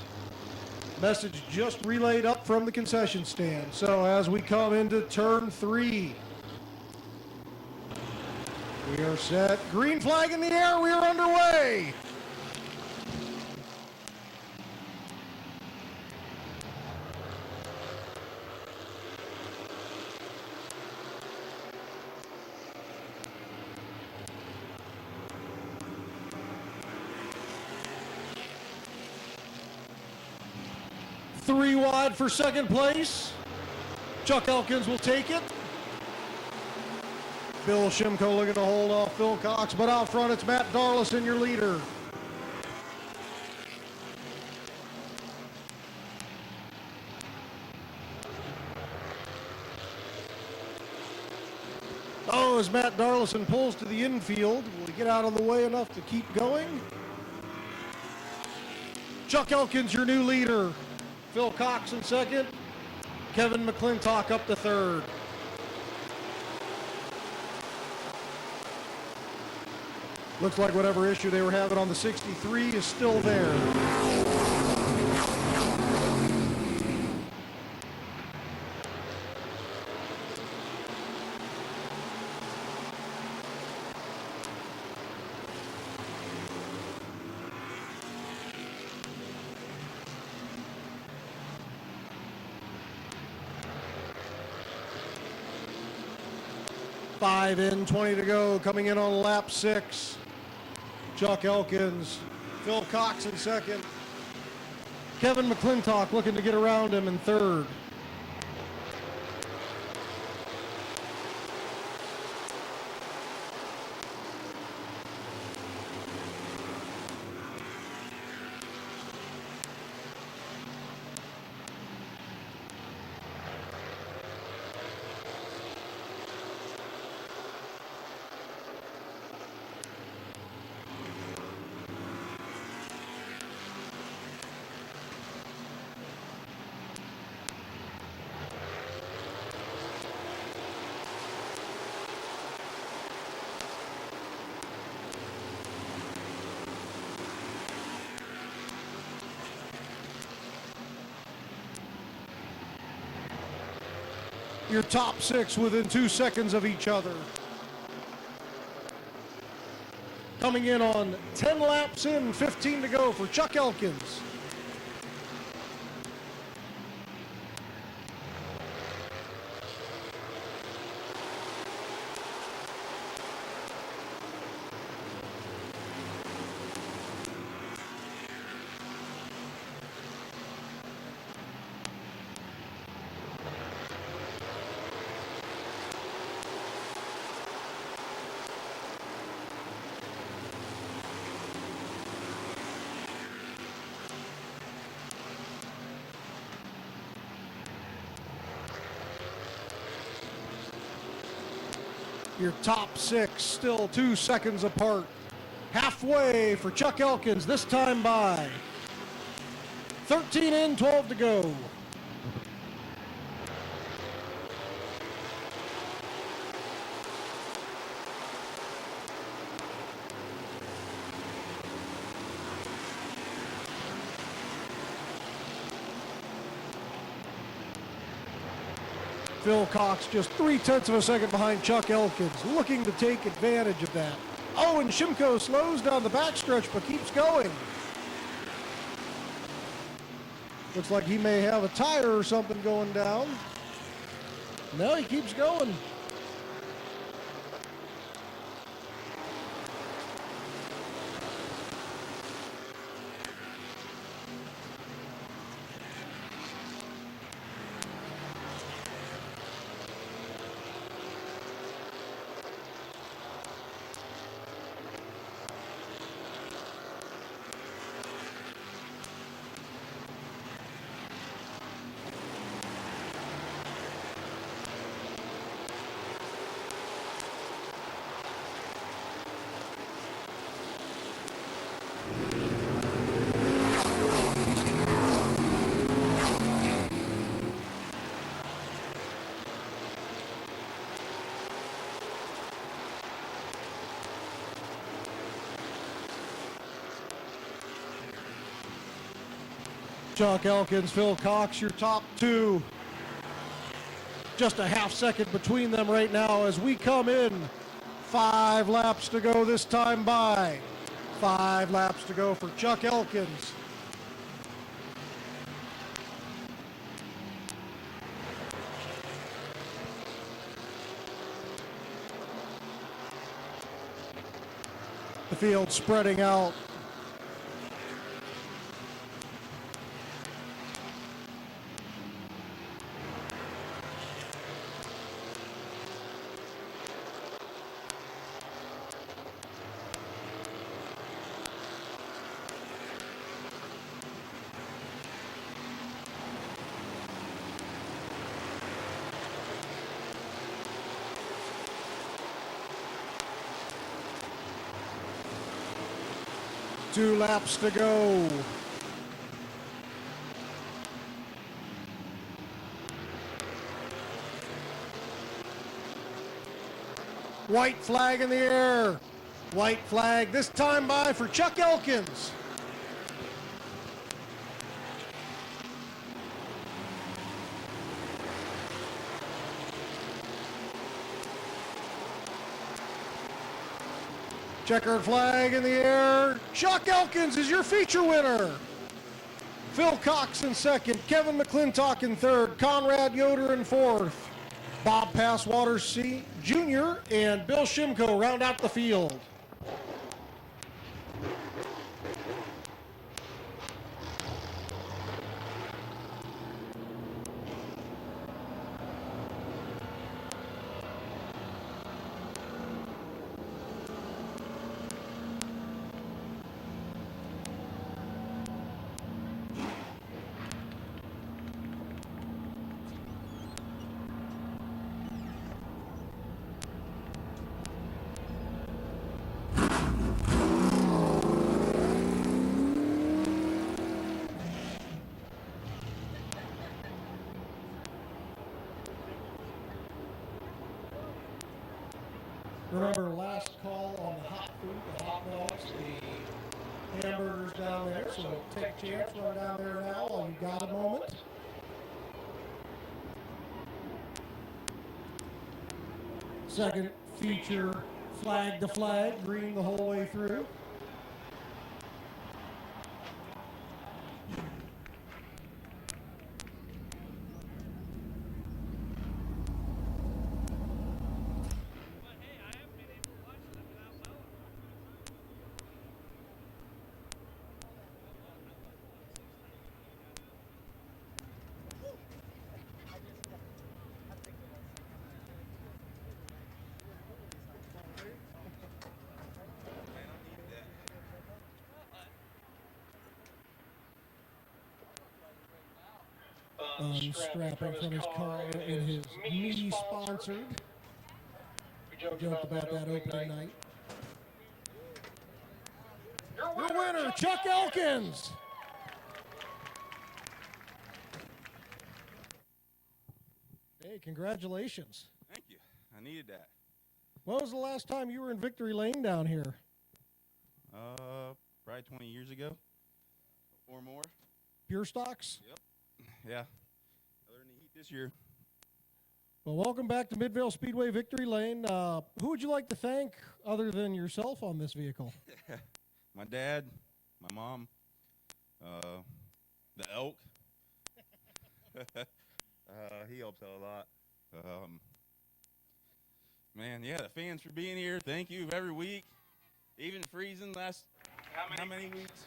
Message just relayed up from the concession stand. So as we come into turn 3, we are set. Green flag in the air, we are underway. Three wide for second place. Chuck Elkins will take it. Bill Shimko looking to hold off Phil Cox, but out front it's Matt Darlison, your leader. Oh, as Matt Darlison pulls to the infield, will he get out of the way enough to keep going? Chuck Elkins, your new leader. Phil Cox in second. Kevin McClintock up to third. Looks like whatever issue they were having on the 63 is still there. Five in, 20 to go, coming in on lap 6. Chuck Elkins, Phil Cox in second. Kevin McClintock looking to get around him in third. Your top 6 within 2 seconds of each other. Coming in on 10 laps in, 15 to go for Chuck Elkins. Your top 6 still 2 seconds apart. Halfway for Chuck Elkins, this time by 13 in, 12 to go. Phil Cox just 0.3 of a second behind Chuck Elkins, looking to take advantage of that. Oh, and Shimko slows down the backstretch but keeps going. Looks like he may have a tire or something going down. No, he keeps going. Chuck Elkins, Phil Cox, your top two. Just a half second between them right now as we come in. 5 laps to go this time by. 5 laps to go for Chuck Elkins. The field spreading out. Two laps to go. White flag in the air. White flag this time by for Chuck Elkins. Checkered flag in the air. Chuck Elkins is your feature winner. Phil Cox in second, Kevin McClintock in third, Conrad Yoder in fourth, Bob Passwater Jr. and Bill Shimko round out the field. Remember, last call on the hot food, the hot dogs, the hamburgers down there. So take a chance, run down there now while you've got a moment. Second feature, flag to flag, green the whole way through. Strapping from his car in his me-sponsored. Joked about that opening night. Your winner, Chuck Elkins. Hey, congratulations. Thank you. I needed that. When was the last time you were in Victory Lane down here? Probably 20 years ago or more. Pure Stocks? Yep. Yeah. Other than the heat this year. Well, welcome back to Midvale Speedway Victory Lane. Who would you like to thank other than yourself on this vehicle? My dad, my mom, the elk. He helps out a lot. Man, yeah, the fans for being here. Thank you every week. Even freezing last how many weeks?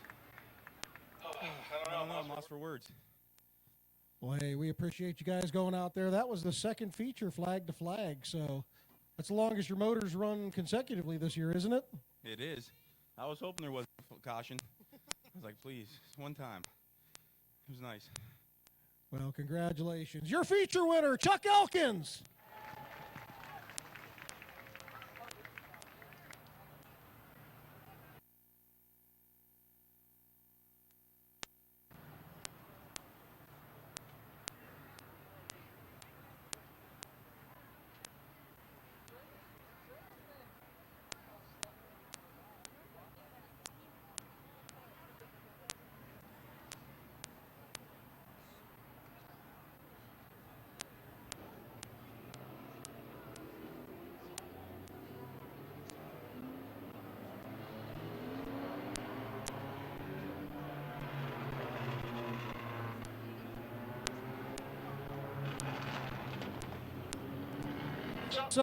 I don't know. I'm lost for words. Well, hey, we appreciate you guys going out there. That was the second feature, flag to flag. So that's the longest your motors run consecutively this year, isn't it? It is. I was hoping there was caution. I was like, please, one time. It was nice. Well, congratulations. Your feature winner, Chuck Elkins.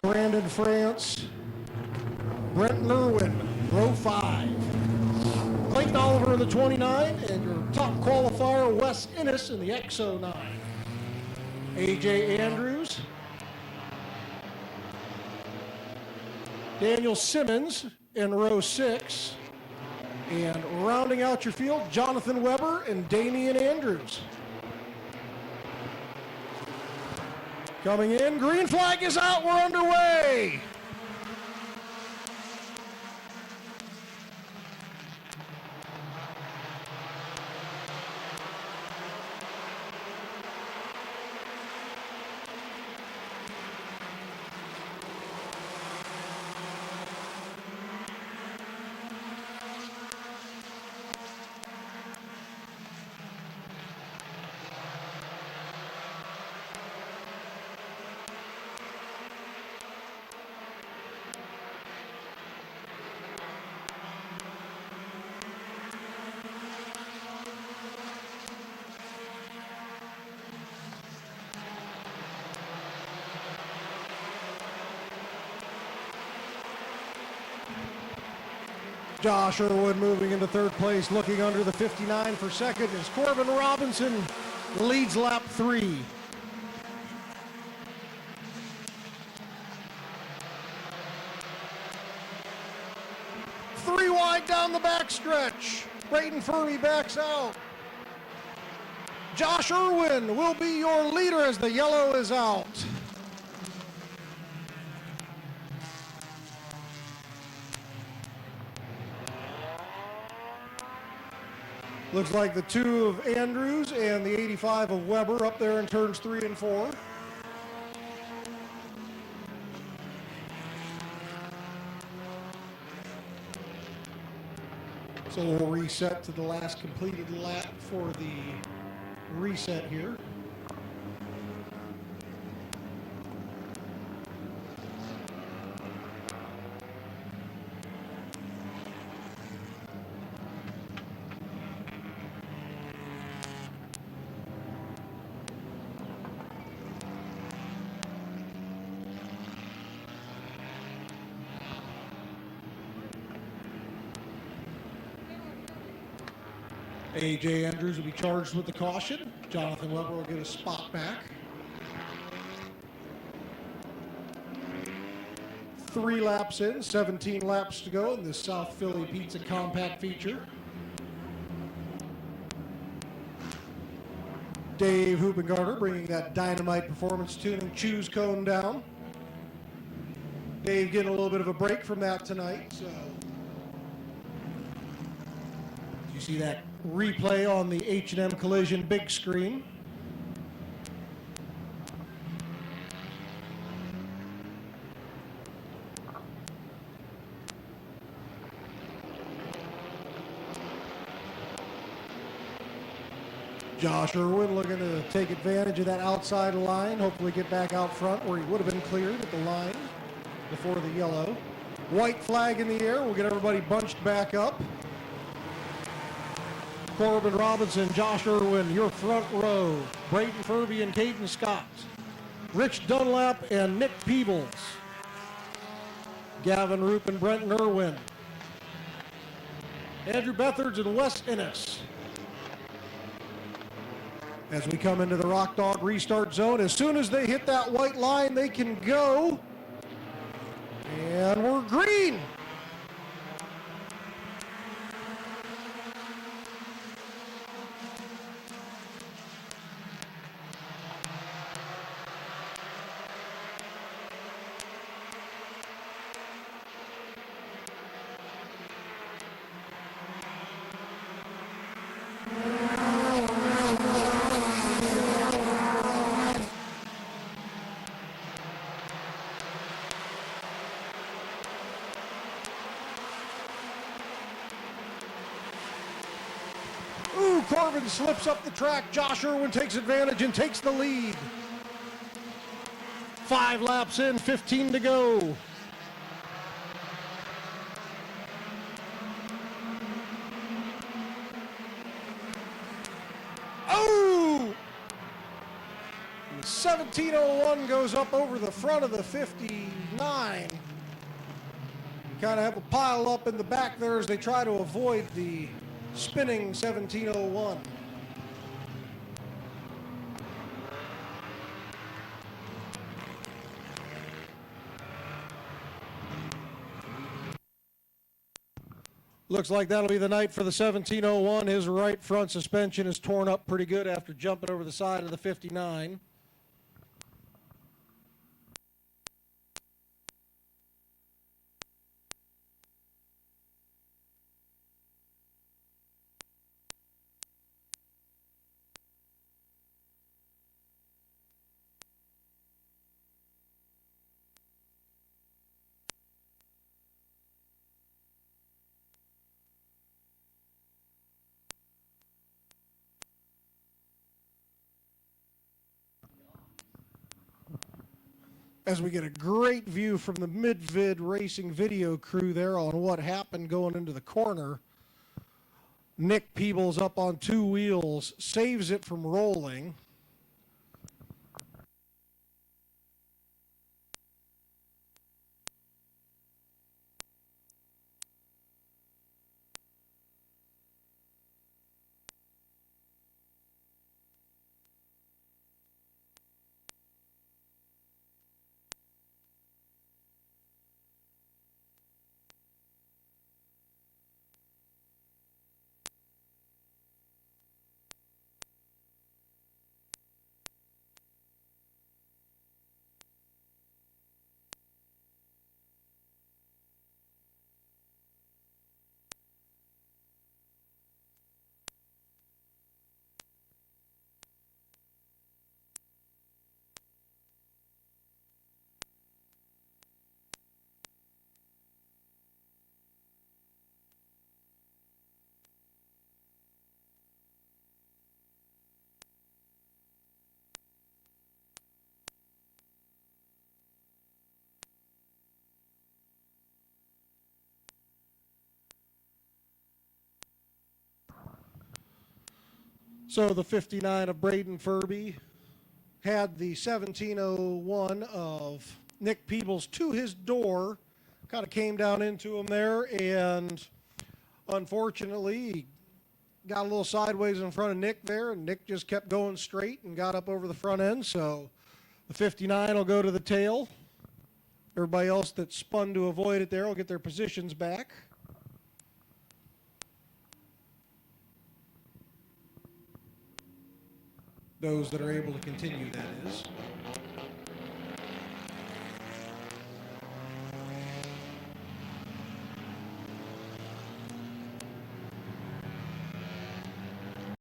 Brandon France, Brent Irwin, row 5. Clayton Oliver in the 29, and your top qualifier, Wes Innes in the XO9. AJ Andrews, Daniel Simmons in row 6, and rounding out your field, Jonathan Weber and Damian Andrews. Coming in, green flag is out, we're underway. Josh Irwin moving into third place, looking under the 59 for second as Corbin Robinson leads lap 3. Three wide down the backstretch. Braden Furby backs out. Josh Irwin will be your leader as the yellow is out. Looks like the 2 of Andrews and the 85 of Weber up there in turns 3 and 4. So we'll reset to the last completed lap for the reset here. AJ Andrews will be charged with the caution. Jonathan Weber will get a spot back. 3 laps in, 17 laps to go in this South Philly Pizza Compact feature. Dave Hoopengarter bringing that dynamite performance tuning choose cone down. Dave getting a little bit of a break from that tonight, so you see that replay on the H&M Collision big screen. Josh Irwin looking to take advantage of that outside line, hopefully get back out front where he would have been cleared at the line before the yellow. White flag in the air will get everybody bunched back up. Corbin Robinson, Josh Irwin, your front row. Brayton Furby and Caden Scott. Rich Dunlap and Nick Peebles. Gavin Roop and Brenton Irwin. Andrew Bethards and Wes Innes. As we come into the Rock Dog restart zone, as soon as they hit that white line, they can go. And we're green. Corbin slips up the track. Josh Irwin takes advantage and takes the lead. 5 laps in, 15 to go. Oh! 1701 goes up over the front of the 59. Kind of have a pile up in the back there as they try to avoid the spinning 1701. Looks like that'll be the night for the 1701. His right front suspension is torn up pretty good after jumping over the side of the 59. As we get a great view from the Mid-Vid racing video crew there on what happened going into the corner. Nick Peebles up on two wheels, saves it from rolling. So the 59 of Braden Furby had the 1701 of Nick Peebles to his door, kind of came down into him there, and unfortunately he got a little sideways in front of Nick there, and Nick just kept going straight and got up over the front end. So the 59 will go to the tail. Everybody else that spun to avoid it there will get their positions back. Those that are able to continue, that is.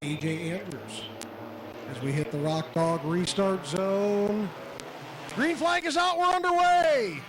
AJ Andrews as we hit the Rock Dog restart zone. Green flag is out, we're underway.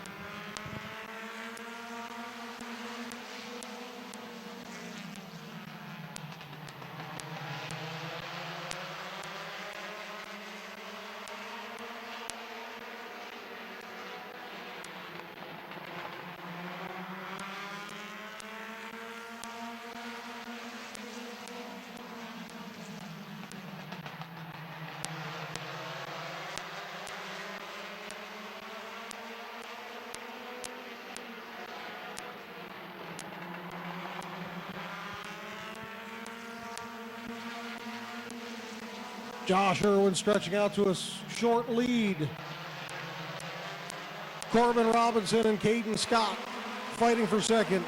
Josh Irwin stretching out to a short lead. Corbin Robinson and Caden Scott fighting for second.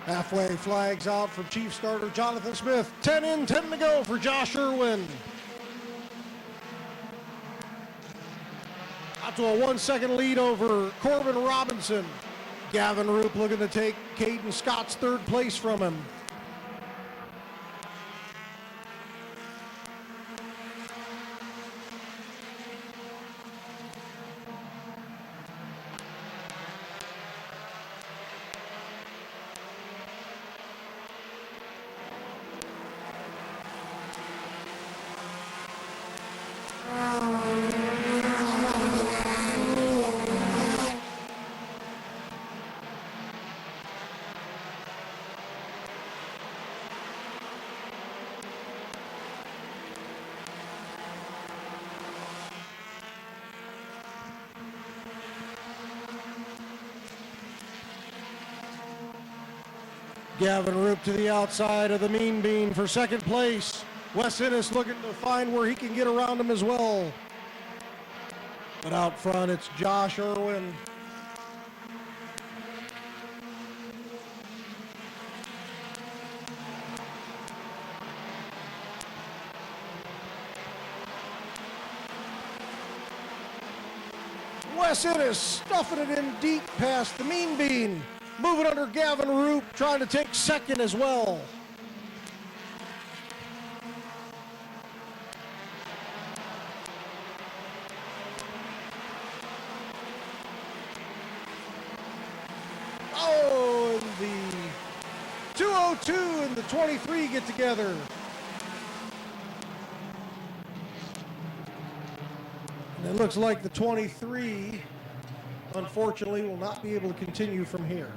Halfway flags out from Chief Starter Jonathan Smith. 10 in, 10 to go for Josh Irwin. Out to a 1 second lead over Corbin Robinson. Gavin Roop looking to take Caden Scott's third place from him. Gavin Roop to the outside of the Mean Bean for second place. Wes Innes looking to find where he can get around him as well. But out front, it's Josh Irwin. Wes Innes stuffing it in deep past the Mean Bean. Moving under Gavin Roop, trying to take second as well. Oh, and the 202 and the 23 get together. And it looks like the 23, unfortunately, will not be able to continue from here.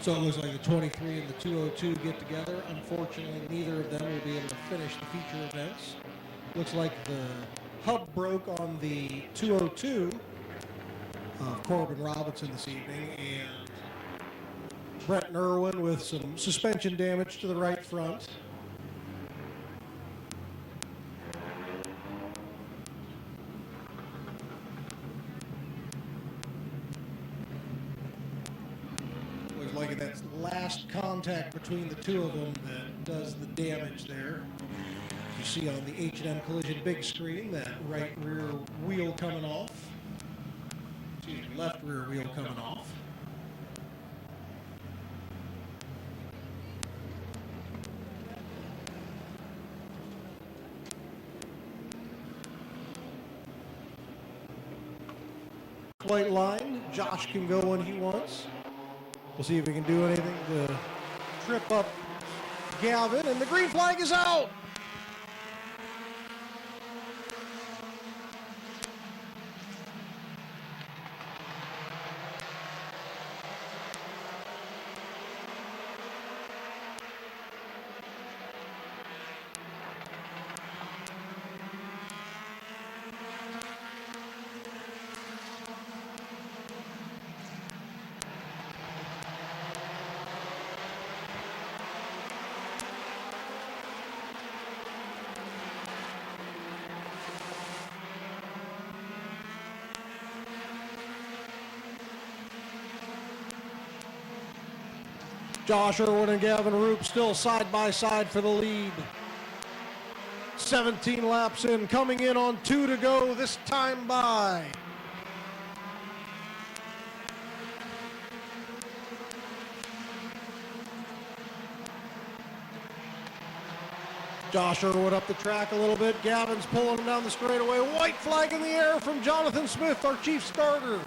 So it looks like the 23 and the 202 get together. Unfortunately, neither of them will be able to finish the feature events. Looks like the hub broke on the 202 of Corbin Robinson this evening, and Brett Irwin with some suspension damage to the right front. Like that's last contact between the two of them that does the damage there. You see on the H&M Collision big screen that right rear wheel coming off. Excuse me, left rear wheel coming off. White line, Josh can go when he wants. We'll see if we can do anything to trip up Gavin, and the green flag is out. Josh Irwin and Gavin Roop still side by side for the lead. 17 laps in, coming in on 2 to go this time by. Josh Irwin up the track a little bit. Gavin's pulling him down the straightaway. White flag in the air from Jonathan Smith, our chief starter.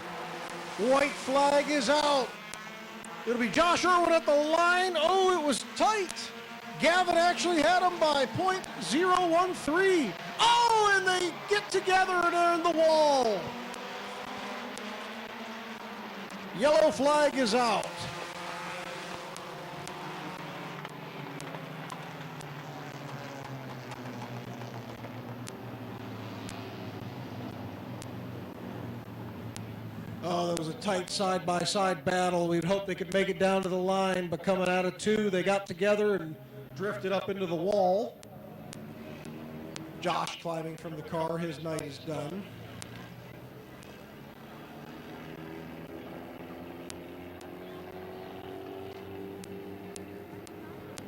White flag is out. It'll be Josh Irwin at the line. Oh, it was tight. Gavin actually had him by .013. Oh, and they get together and are in the wall. Yellow flag is out. Oh, that was a tight side-by-side battle. We'd hope they could make it down to the line, but coming out of 2, they got together and drifted up into the wall. Josh climbing from the car. His night is done.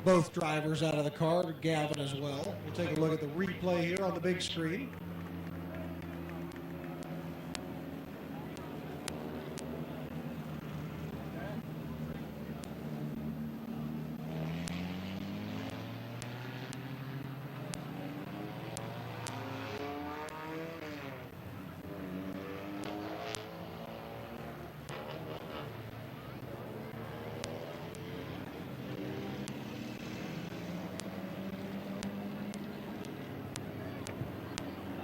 Both drivers out of the car, Gavin as well. We'll take a look at the replay here on the big screen.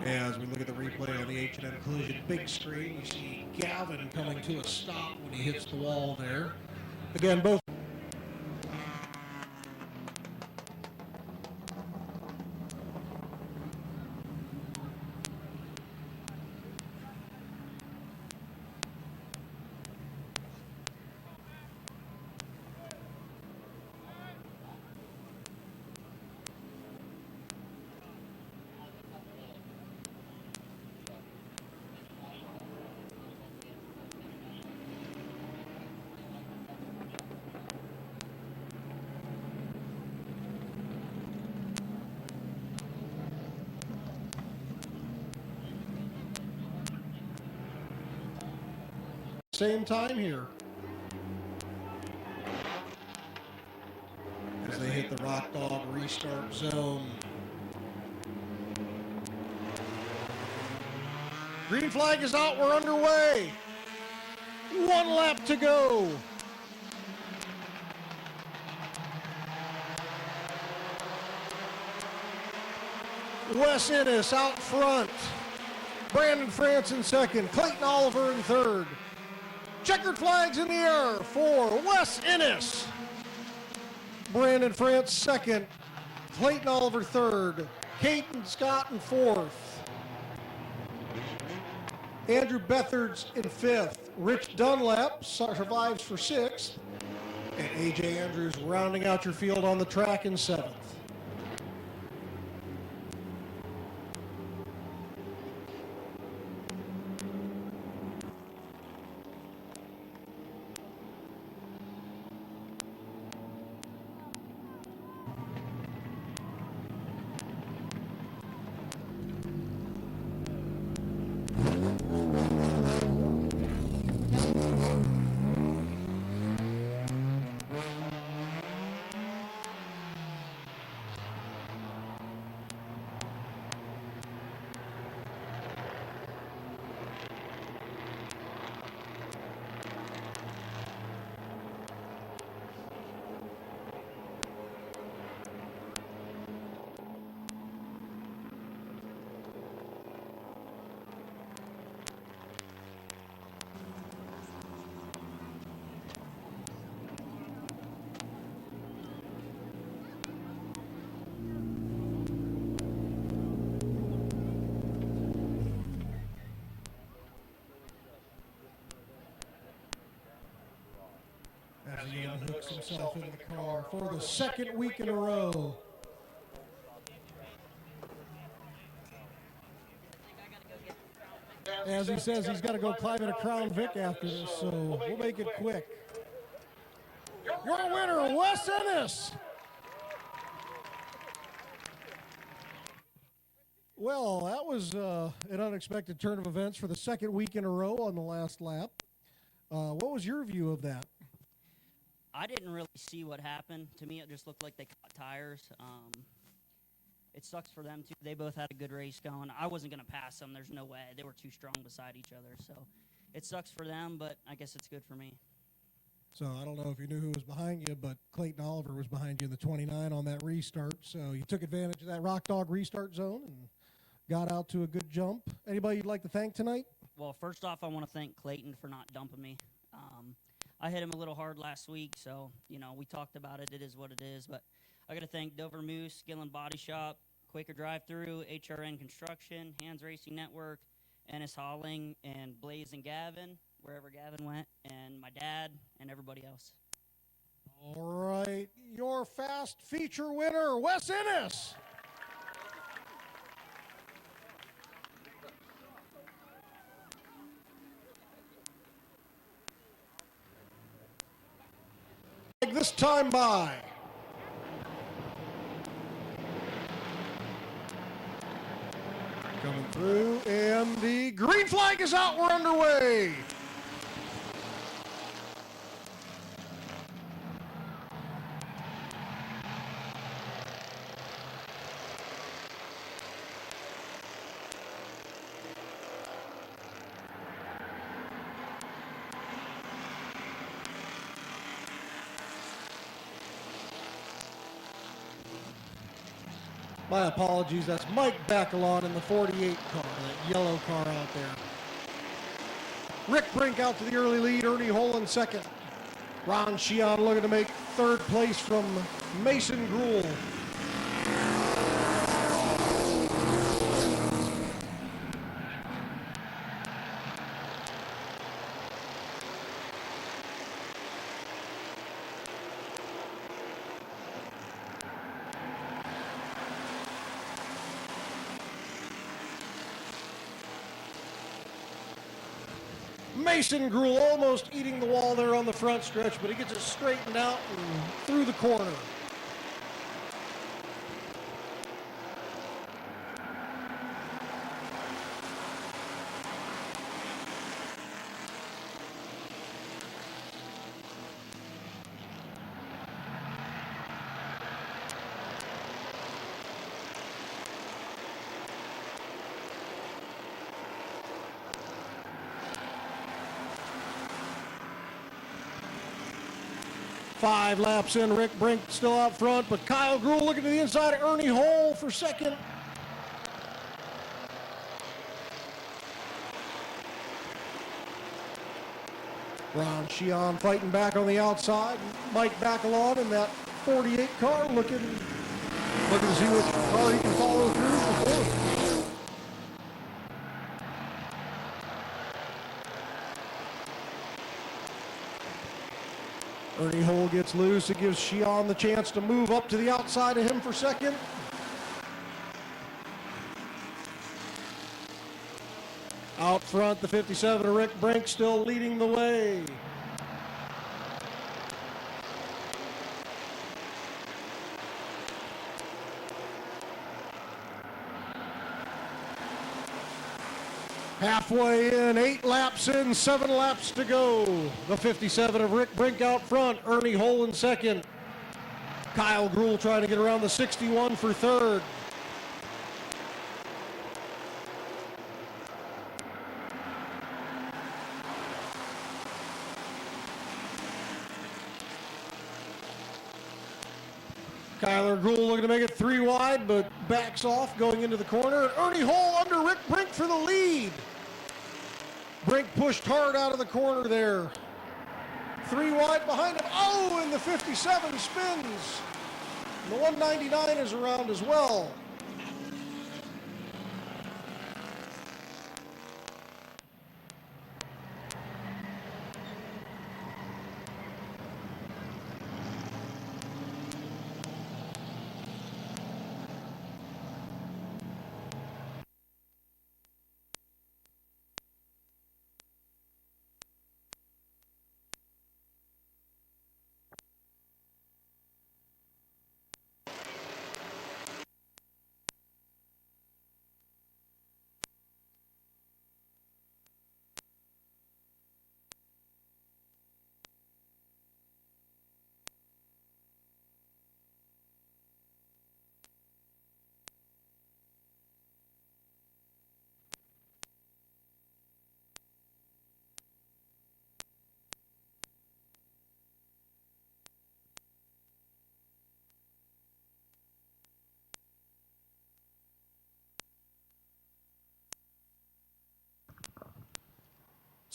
As we look at the replay on the H&M Collision big screen, you see Gavin coming to a stop when he hits the wall there. Again, both. Same time here. As they hit the Rock Dog restart zone. Green flag is out, we're underway. 1 lap to go. Wes Ennis out front. Brandon France in second. Clayton Oliver in third. Checkered flags in the air for Wes Ennis. Brandon France second. Clayton Oliver third. Caden Scott in fourth. Andrew Bethards in fifth. Rich Dunlap survives for sixth. And A.J. Andrews rounding out your field on the track in seventh. As he unhooks himself into the car for the second week in a row. As he says, he's got to go climb in a Crown Vic after this, so we'll make it quick. Your winner, Wes Ennis. Well, that was an unexpected turn of events for the second week in a row on the last lap. What was your view of that? I didn't really see what happened. To me, it just looked like they caught tires. It sucks for them, too. They both had a good race going. I wasn't going to pass them. There's no way. They were too strong beside each other. So it sucks for them, but I guess it's good for me. So I don't know if you knew who was behind you, but Clayton Oliver was behind you in the 29 on that restart. So you took advantage of that Rock Dog restart zone and got out to a good jump. Anybody you'd like to thank tonight? Well, first off, I want to thank Clayton for not dumping me. I hit him a little hard last week, so, you know, we talked about it. It is what it is. But I got to thank Dover Moose, Gillen Body Shop, Quaker Drive-Thru, HRN Construction, Hands Racing Network, Ennis Hauling, and Blaze and Gavin, wherever Gavin went, and my dad, and everybody else. All right, your fast feature winner, Wes Ennis. This time by. Coming through, and the green flag is out. We're underway. My apologies, that's Mike Bacalon in the 48 car, that yellow car out there. Rick Brink out to the early lead, Ernie Hole in second. Ron Sheon looking to make third place from Mason Gruhl. Mason Gruhl almost eating the wall there on the front stretch, but he gets it straightened out and through the corner. Five laps in, Rick Brink still out front, but Kyle Gruhl looking to the inside, Ernie Hole for second. Ron Sheon fighting back on the outside. Mike Bacalon in that 48 car looking to see what car he can follow through for fourth. Ernie Hole gets loose. It gives Sheon the chance to move up to the outside of him for second. Out front, the 57 of Rick Brink still leading the way. Halfway in, 8 laps in, 7 laps to go. The 57 of Rick Brink out front, Ernie Hole in second. Kyle Gruhl trying to get around the 61 for third. Kyler Gruhl looking to make it 3 wide, but backs off going into the corner. Ernie Hole under Rick Brink for the lead. Brink pushed hard out of the corner there. 3 wide behind him. Oh, and the 57 spins. The 199 is around as well.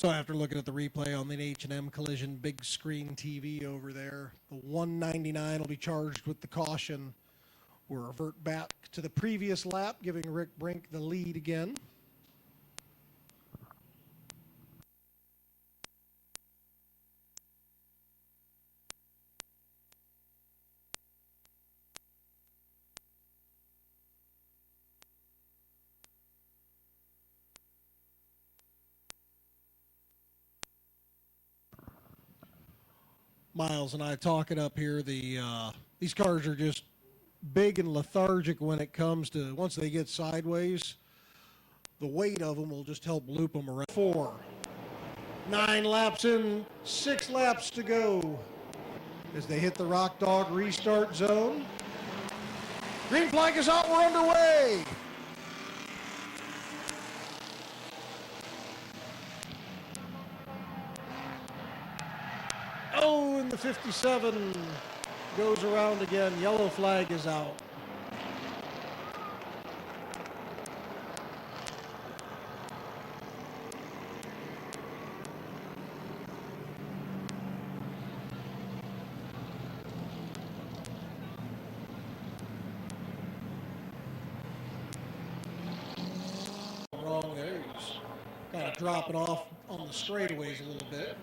So after looking at the replay on the H&M Collision big screen TV over there, the 199 will be charged with the caution. We'll revert back to the previous lap, giving Rick Brink the lead again. Miles and I talking up here, these cars are just big and lethargic when it comes to, once they get sideways, the weight of them will just help loop them around. 4. 9 laps in, 6 laps to go as they hit the Rock Dog restart zone. Green flag is out, we're underway. Oh, and the 57 goes around again. Yellow flag is out. Wrong there. He's kind of dropping off on the straightaways a little bit.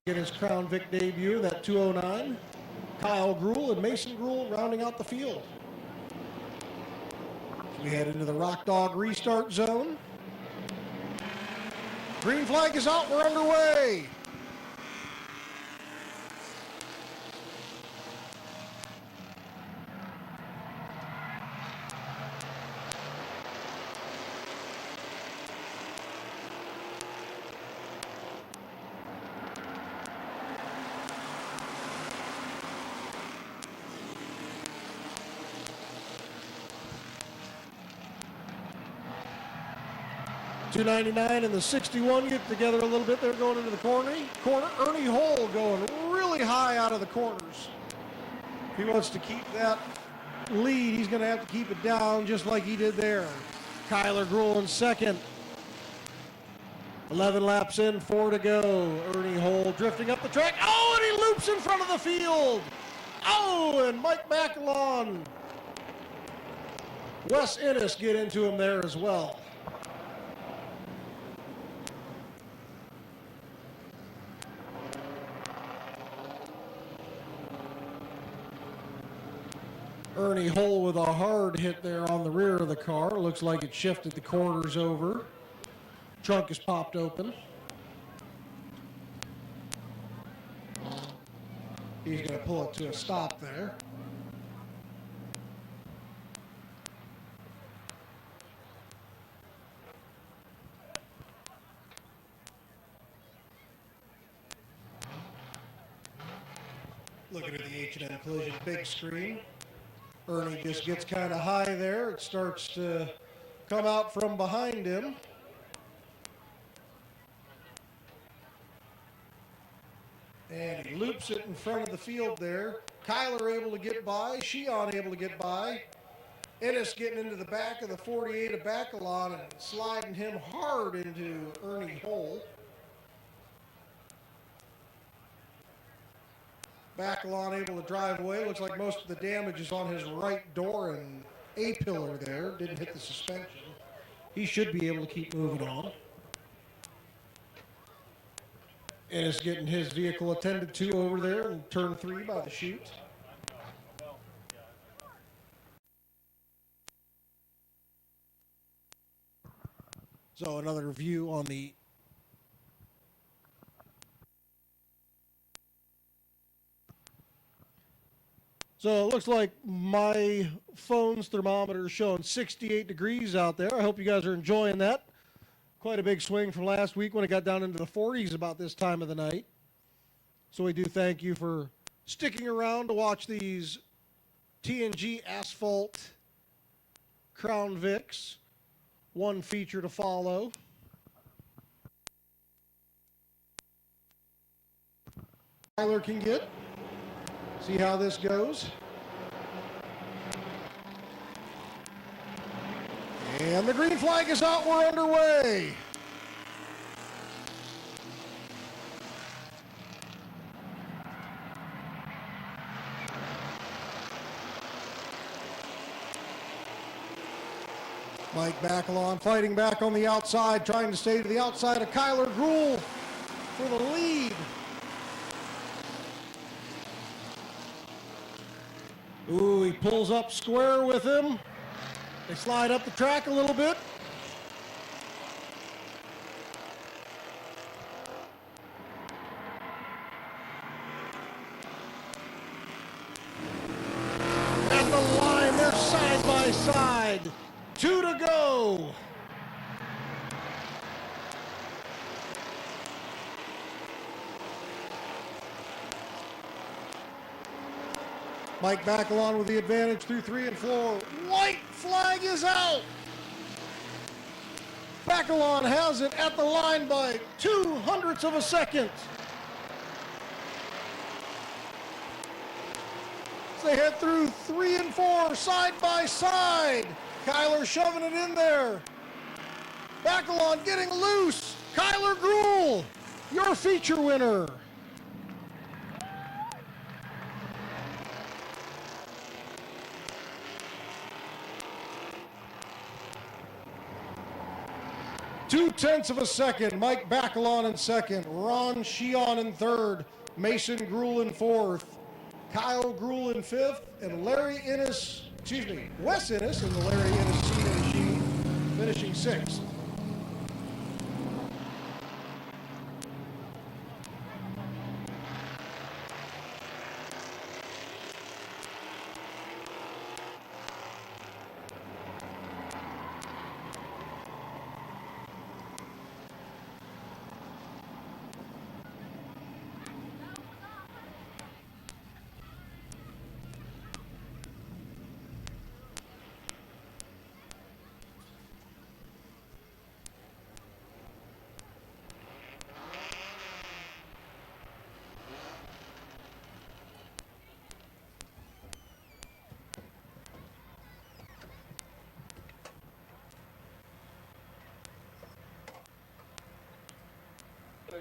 In his Crown Vic debut, that 209. Kyle Gruhl and Mason Gruhl rounding out the field. We head into the Rock Dog restart zone. Green flag is out, we're underway. $2.99 and the 61 get together a little bit. They're going into the corner. Ernie Hole going really high out of the corners. If he wants to keep that lead, he's going to have to keep it down just like he did there. Kyler Gruhl in second. 11 laps in, 4 to go. Ernie Hole drifting up the track. Oh, and he loops in front of the field. Oh, and Mike Bacalon. Wes Ennis get into him there as well. Ernie Hole with a hard hit there on the rear of the car. Looks like it shifted the corners over. Trunk is popped open. He's going to pull it to a stop there. Looking at the H&M Collision big screen. Ernie just gets kind of high there. It starts to come out from behind him. And he loops it in front of the field there. Kyler able to get by. Sheehan able to get by. Ennis getting into the back of the 48 of Bacalon and sliding him hard into Ernie Hole. Bacalon able to drive away. Looks like most of the damage is on his right door and A-pillar there. Didn't hit the suspension. He should be able to keep moving on. Ennis getting his vehicle attended to over there in turn 3 by the chute. So another view on the So it looks like my phone's thermometer is showing 68 degrees out there. I hope you guys are enjoying that. Quite a big swing from last week when it got down into the 40s about this time of the night. So we do thank you for sticking around to watch these TNG Asphalt Crown Vics. One feature to follow. Tyler can get. See how this goes. And the green flag is out. We're underway. Mike Bacalon fighting back on the outside, trying to stay to the outside of Kyler Gruhl for the lead. Ooh, he pulls up square with him. They slide up the track a little bit. At the line, they're side by side. 2 to go. Mike Bacalon with the advantage through 3 and 4. White flag is out. Bacalon has it at the line by 0.02 of a second. As they head through 3 and 4 side by side. Kyler shoving it in there. Bacalon getting loose. Kyler Gruhl, your feature winner. Two-tenths of a second. Mike Bacalon in second. Ron Sheon in third. Mason Gruhl in fourth. Kyle Gruhl in fifth. And Wes Innes in the Larry Innes Senior Machine finishing sixth.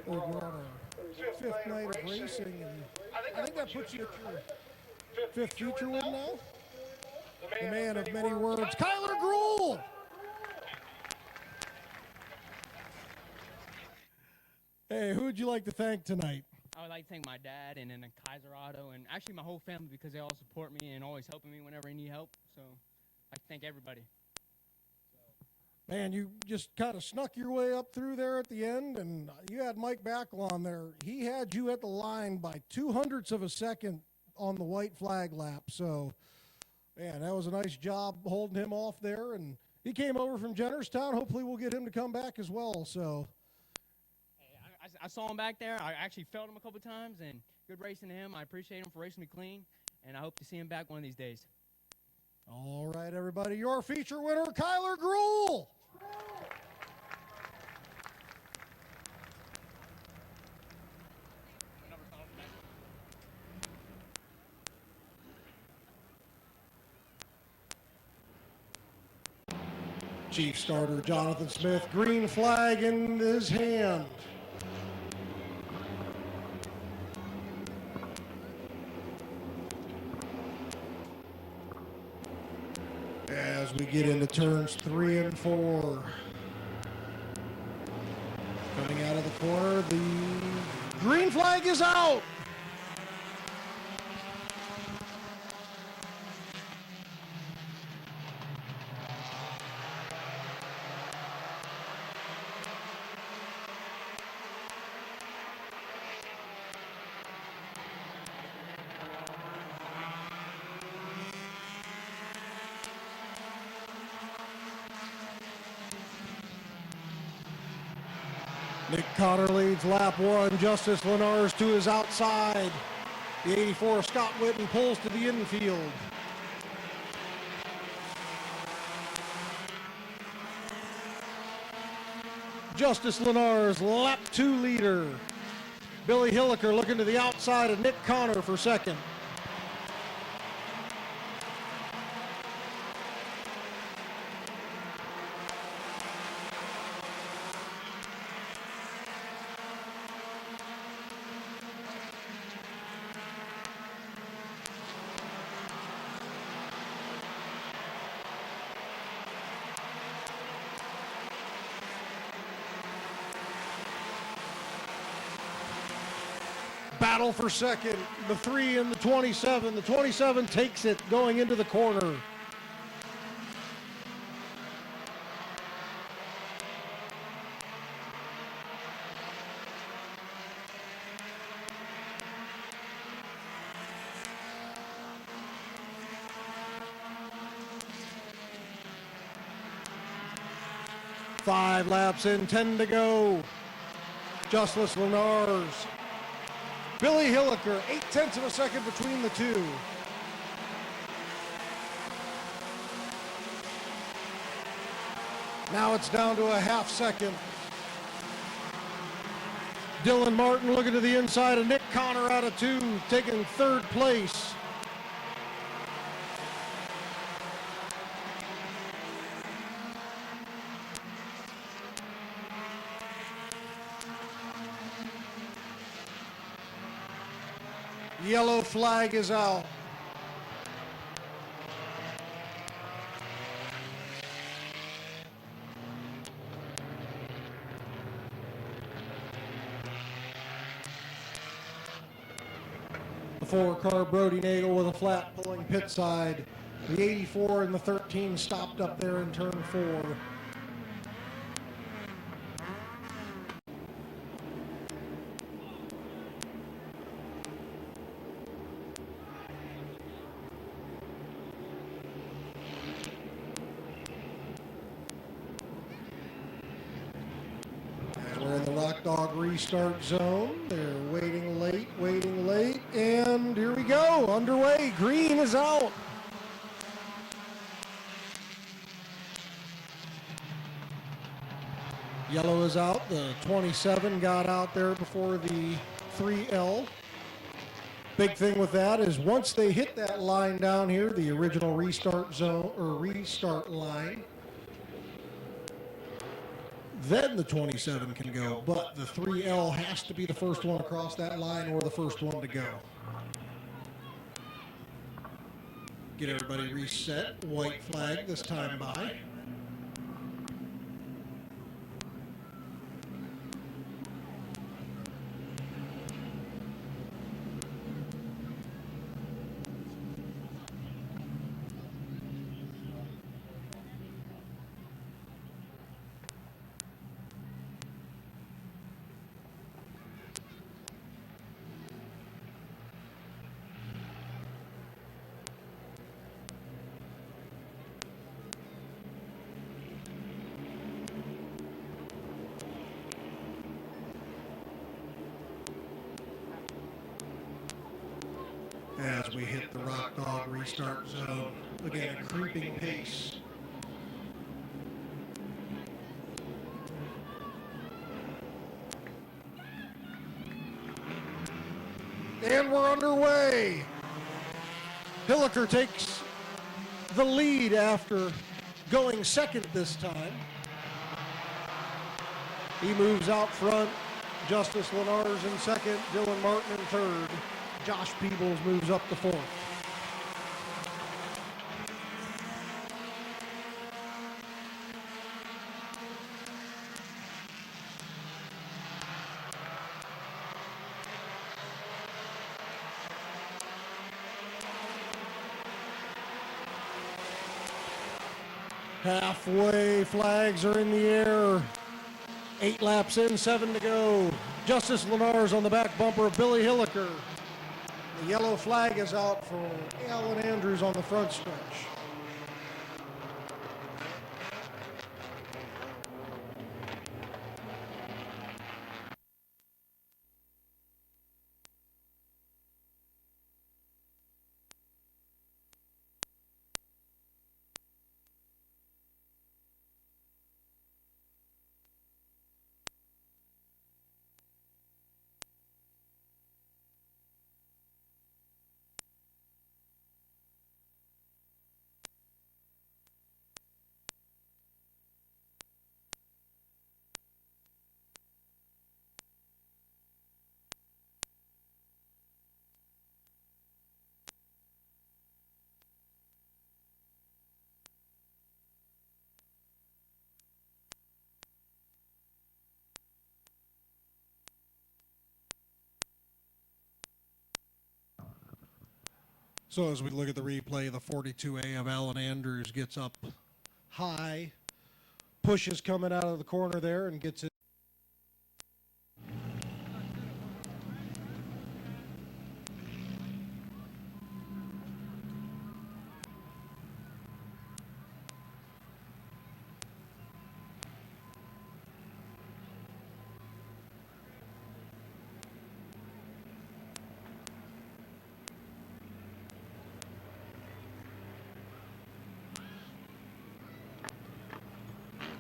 We're on our fifth night of racing, and I think that puts you at your fifth feature win now. The man of many words, Kyler Gruhl. Hey, who would you like to thank tonight? I would like to thank my dad and then Kaiser Auto and actually my whole family because they all support me and always helping me whenever I need help. So I thank everybody. Man, you just kind of snuck your way up through there at the end, and you had Mike Bacalon there. He had you at the line by 0.02 of a second on the white flag lap. So, man, that was a nice job holding him off there. And he came over from Jennerstown. Hopefully we'll get him to come back as well. So, I saw him back there. I actually felt him a couple times, and good racing to him. I appreciate him for racing me clean, and I hope to see him back one of these days. All right, everybody, your feature winner, Kyler Gruhl. Chief starter Jonathan Smith, green flag in his hand. As we get into turns 3 and 4. Coming out of the corner, the green flag is out. Nick Cotter leads lap 1. Justice Lenars to his outside. The 84 Scott Whitten pulls to the infield. Justice Lenars, lap 2 leader. Billy Hilliker looking to the outside of Nick Connor for second. Battle for second. The 3 and the 27. The 27 takes it going into the corner. Five laps in, 10 to go. Justice Lenars. Billy Hilliker, 0.8 of a second between the two. Now it's down to a half second. Dylan Martin looking to the inside of Nick Connor out of 2, taking 3rd place. Yellow flag is out. The 4-car Brody Nagel with a flat pulling pit side. The 84 and the 13 stopped up there in turn 4. We're in the Rock Dog restart zone. They're waiting late, and here we go, underway. Green is out. Yellow is out. The 27 got out there before the 3L. Big thing with that is once they hit that line down here, the original restart zone or restart line, then the 27 can go, but the 3L has to be the first one across that line or the first one to go. Get everybody reset. White flag this time by. As we hit the Rock Dog restart zone, again, a creeping pace. And we're underway. Hilliker takes the lead after going second this time. He moves out front. Justice Lenars in second, Dylan Martin in third. Josh Peebles moves up to 4th. Halfway, flags are in the air. 8 laps in, 7 to go. Justice Lenars on the back bumper of Billy Hilliker. The yellow flag is out for Alan Andrews on the front stretch. So as we look at the replay, the 42A of Alan Andrews gets up high, pushes coming out of the corner there and gets it.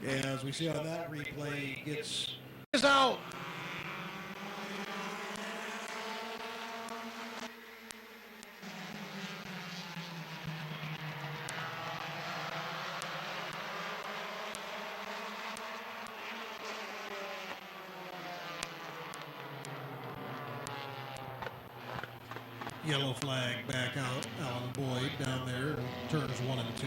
As we see on that replay, gets is out. Yellow flag back out. Alan Boyd down there in turns 1 and 2.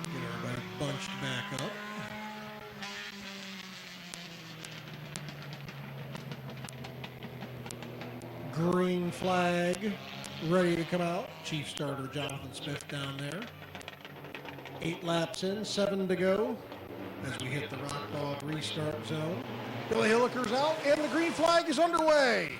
Get everybody bunched back up. Green flag ready to come out. Chief starter Jonathan Smith down there. 8 laps in, 7 to go as we hit the Rock Dog restart zone. Billy Hilliker's out and the green flag is underway.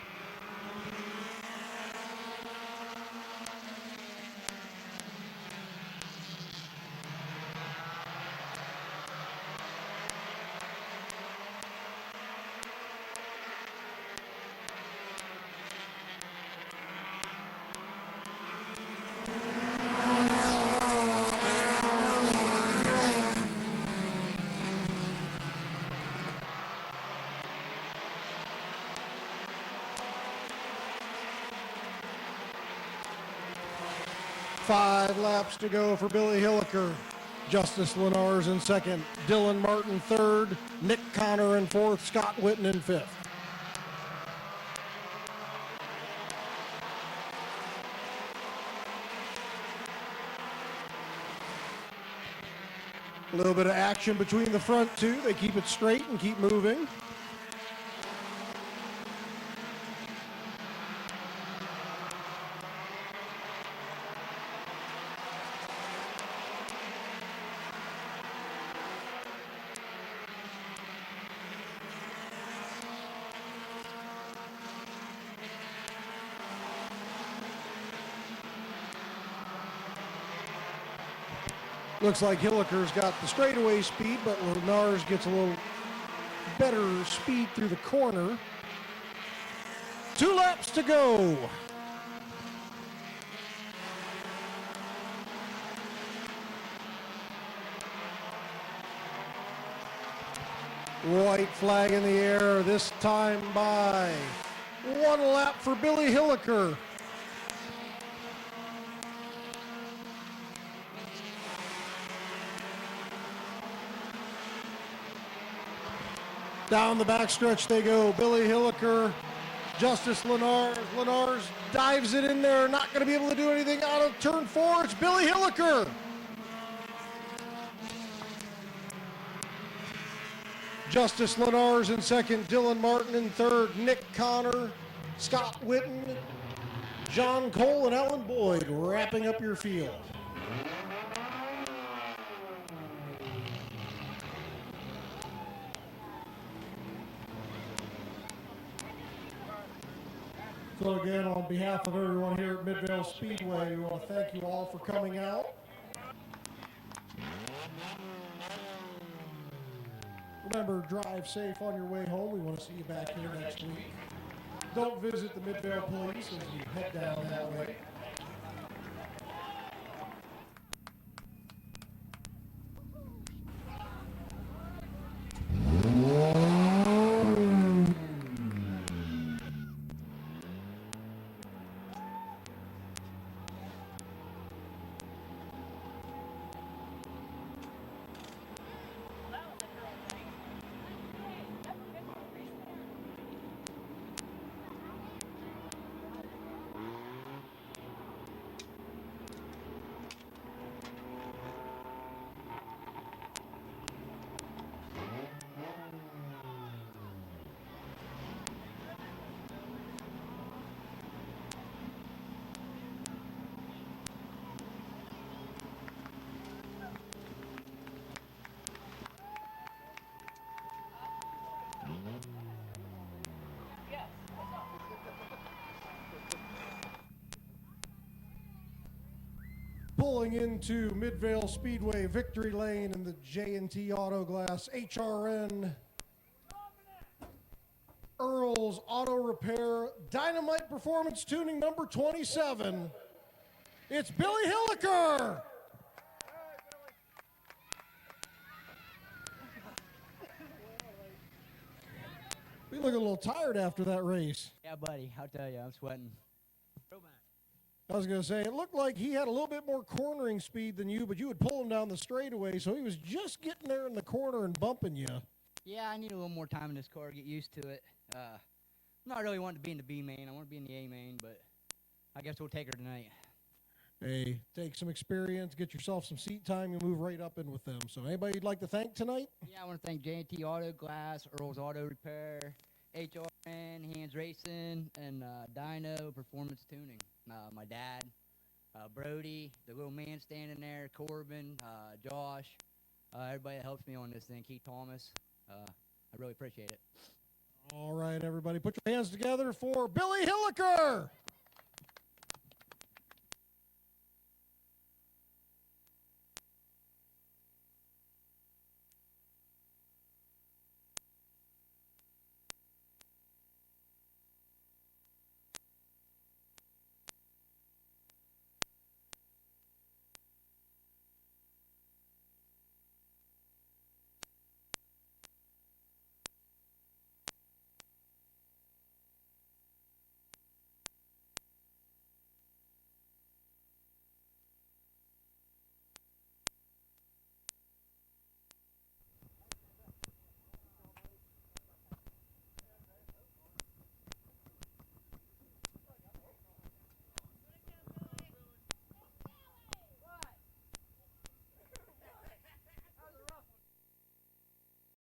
Five laps to go for Billy Hilliker. Justice Lenars in second. Dylan Martin third. Nick Connor in fourth. Scott Witten in fifth. A little bit of action between the front two. They keep it straight and keep moving. Looks like Hilliker's got the straightaway speed, but Lenars gets a little better speed through the corner. 2 laps to go. White flag in the air, this time by 1 lap for Billy Hilliker. Down the backstretch they go. Billy Hilliker, Justice Lenars. Lenars dives it in there. Not going to be able to do anything out of turn 4. It's Billy Hilliker. Justice Lenars in second. Dylan Martin in third. Nick Connor, Scott Witten, John Cole, and Alan Boyd wrapping up your field. So again, on behalf of everyone here at Midvale Speedway, we want to thank you all for coming out. Remember, drive safe on your way home. We want to see you back here next week. Don't visit the Midvale Police as you head down that way. Pulling into Midvale Speedway, Victory Lane in the J&T Auto Glass, HRN, Earl's Auto Repair, Dynamite Performance Tuning number 27. It's Billy Hilliker. We look a little tired after that race. Yeah, buddy, I'll tell you, I'm sweating. I was going to say, it looked like he had a little bit more cornering speed than you, but you would pull him down the straightaway, so he was just getting there in the corner and bumping you. Yeah, I need a little more time in this car to get used to it. I'm not really wanting to be in the B main. I want to be in the A main, but I guess we'll take her tonight. Hey, take some experience, get yourself some seat time, you move right up in with them. So anybody you'd like to thank tonight? Yeah, I want to thank J&T Auto Glass, Earl's Auto Repair, HRN, Hands Racing, and Dyno Performance Tuning. My dad, Brody, the little man standing there, Corbin, Josh, everybody that helps me on this thing, Keith Thomas. I really appreciate it. All right, everybody, put your hands together for Billy Hilliker.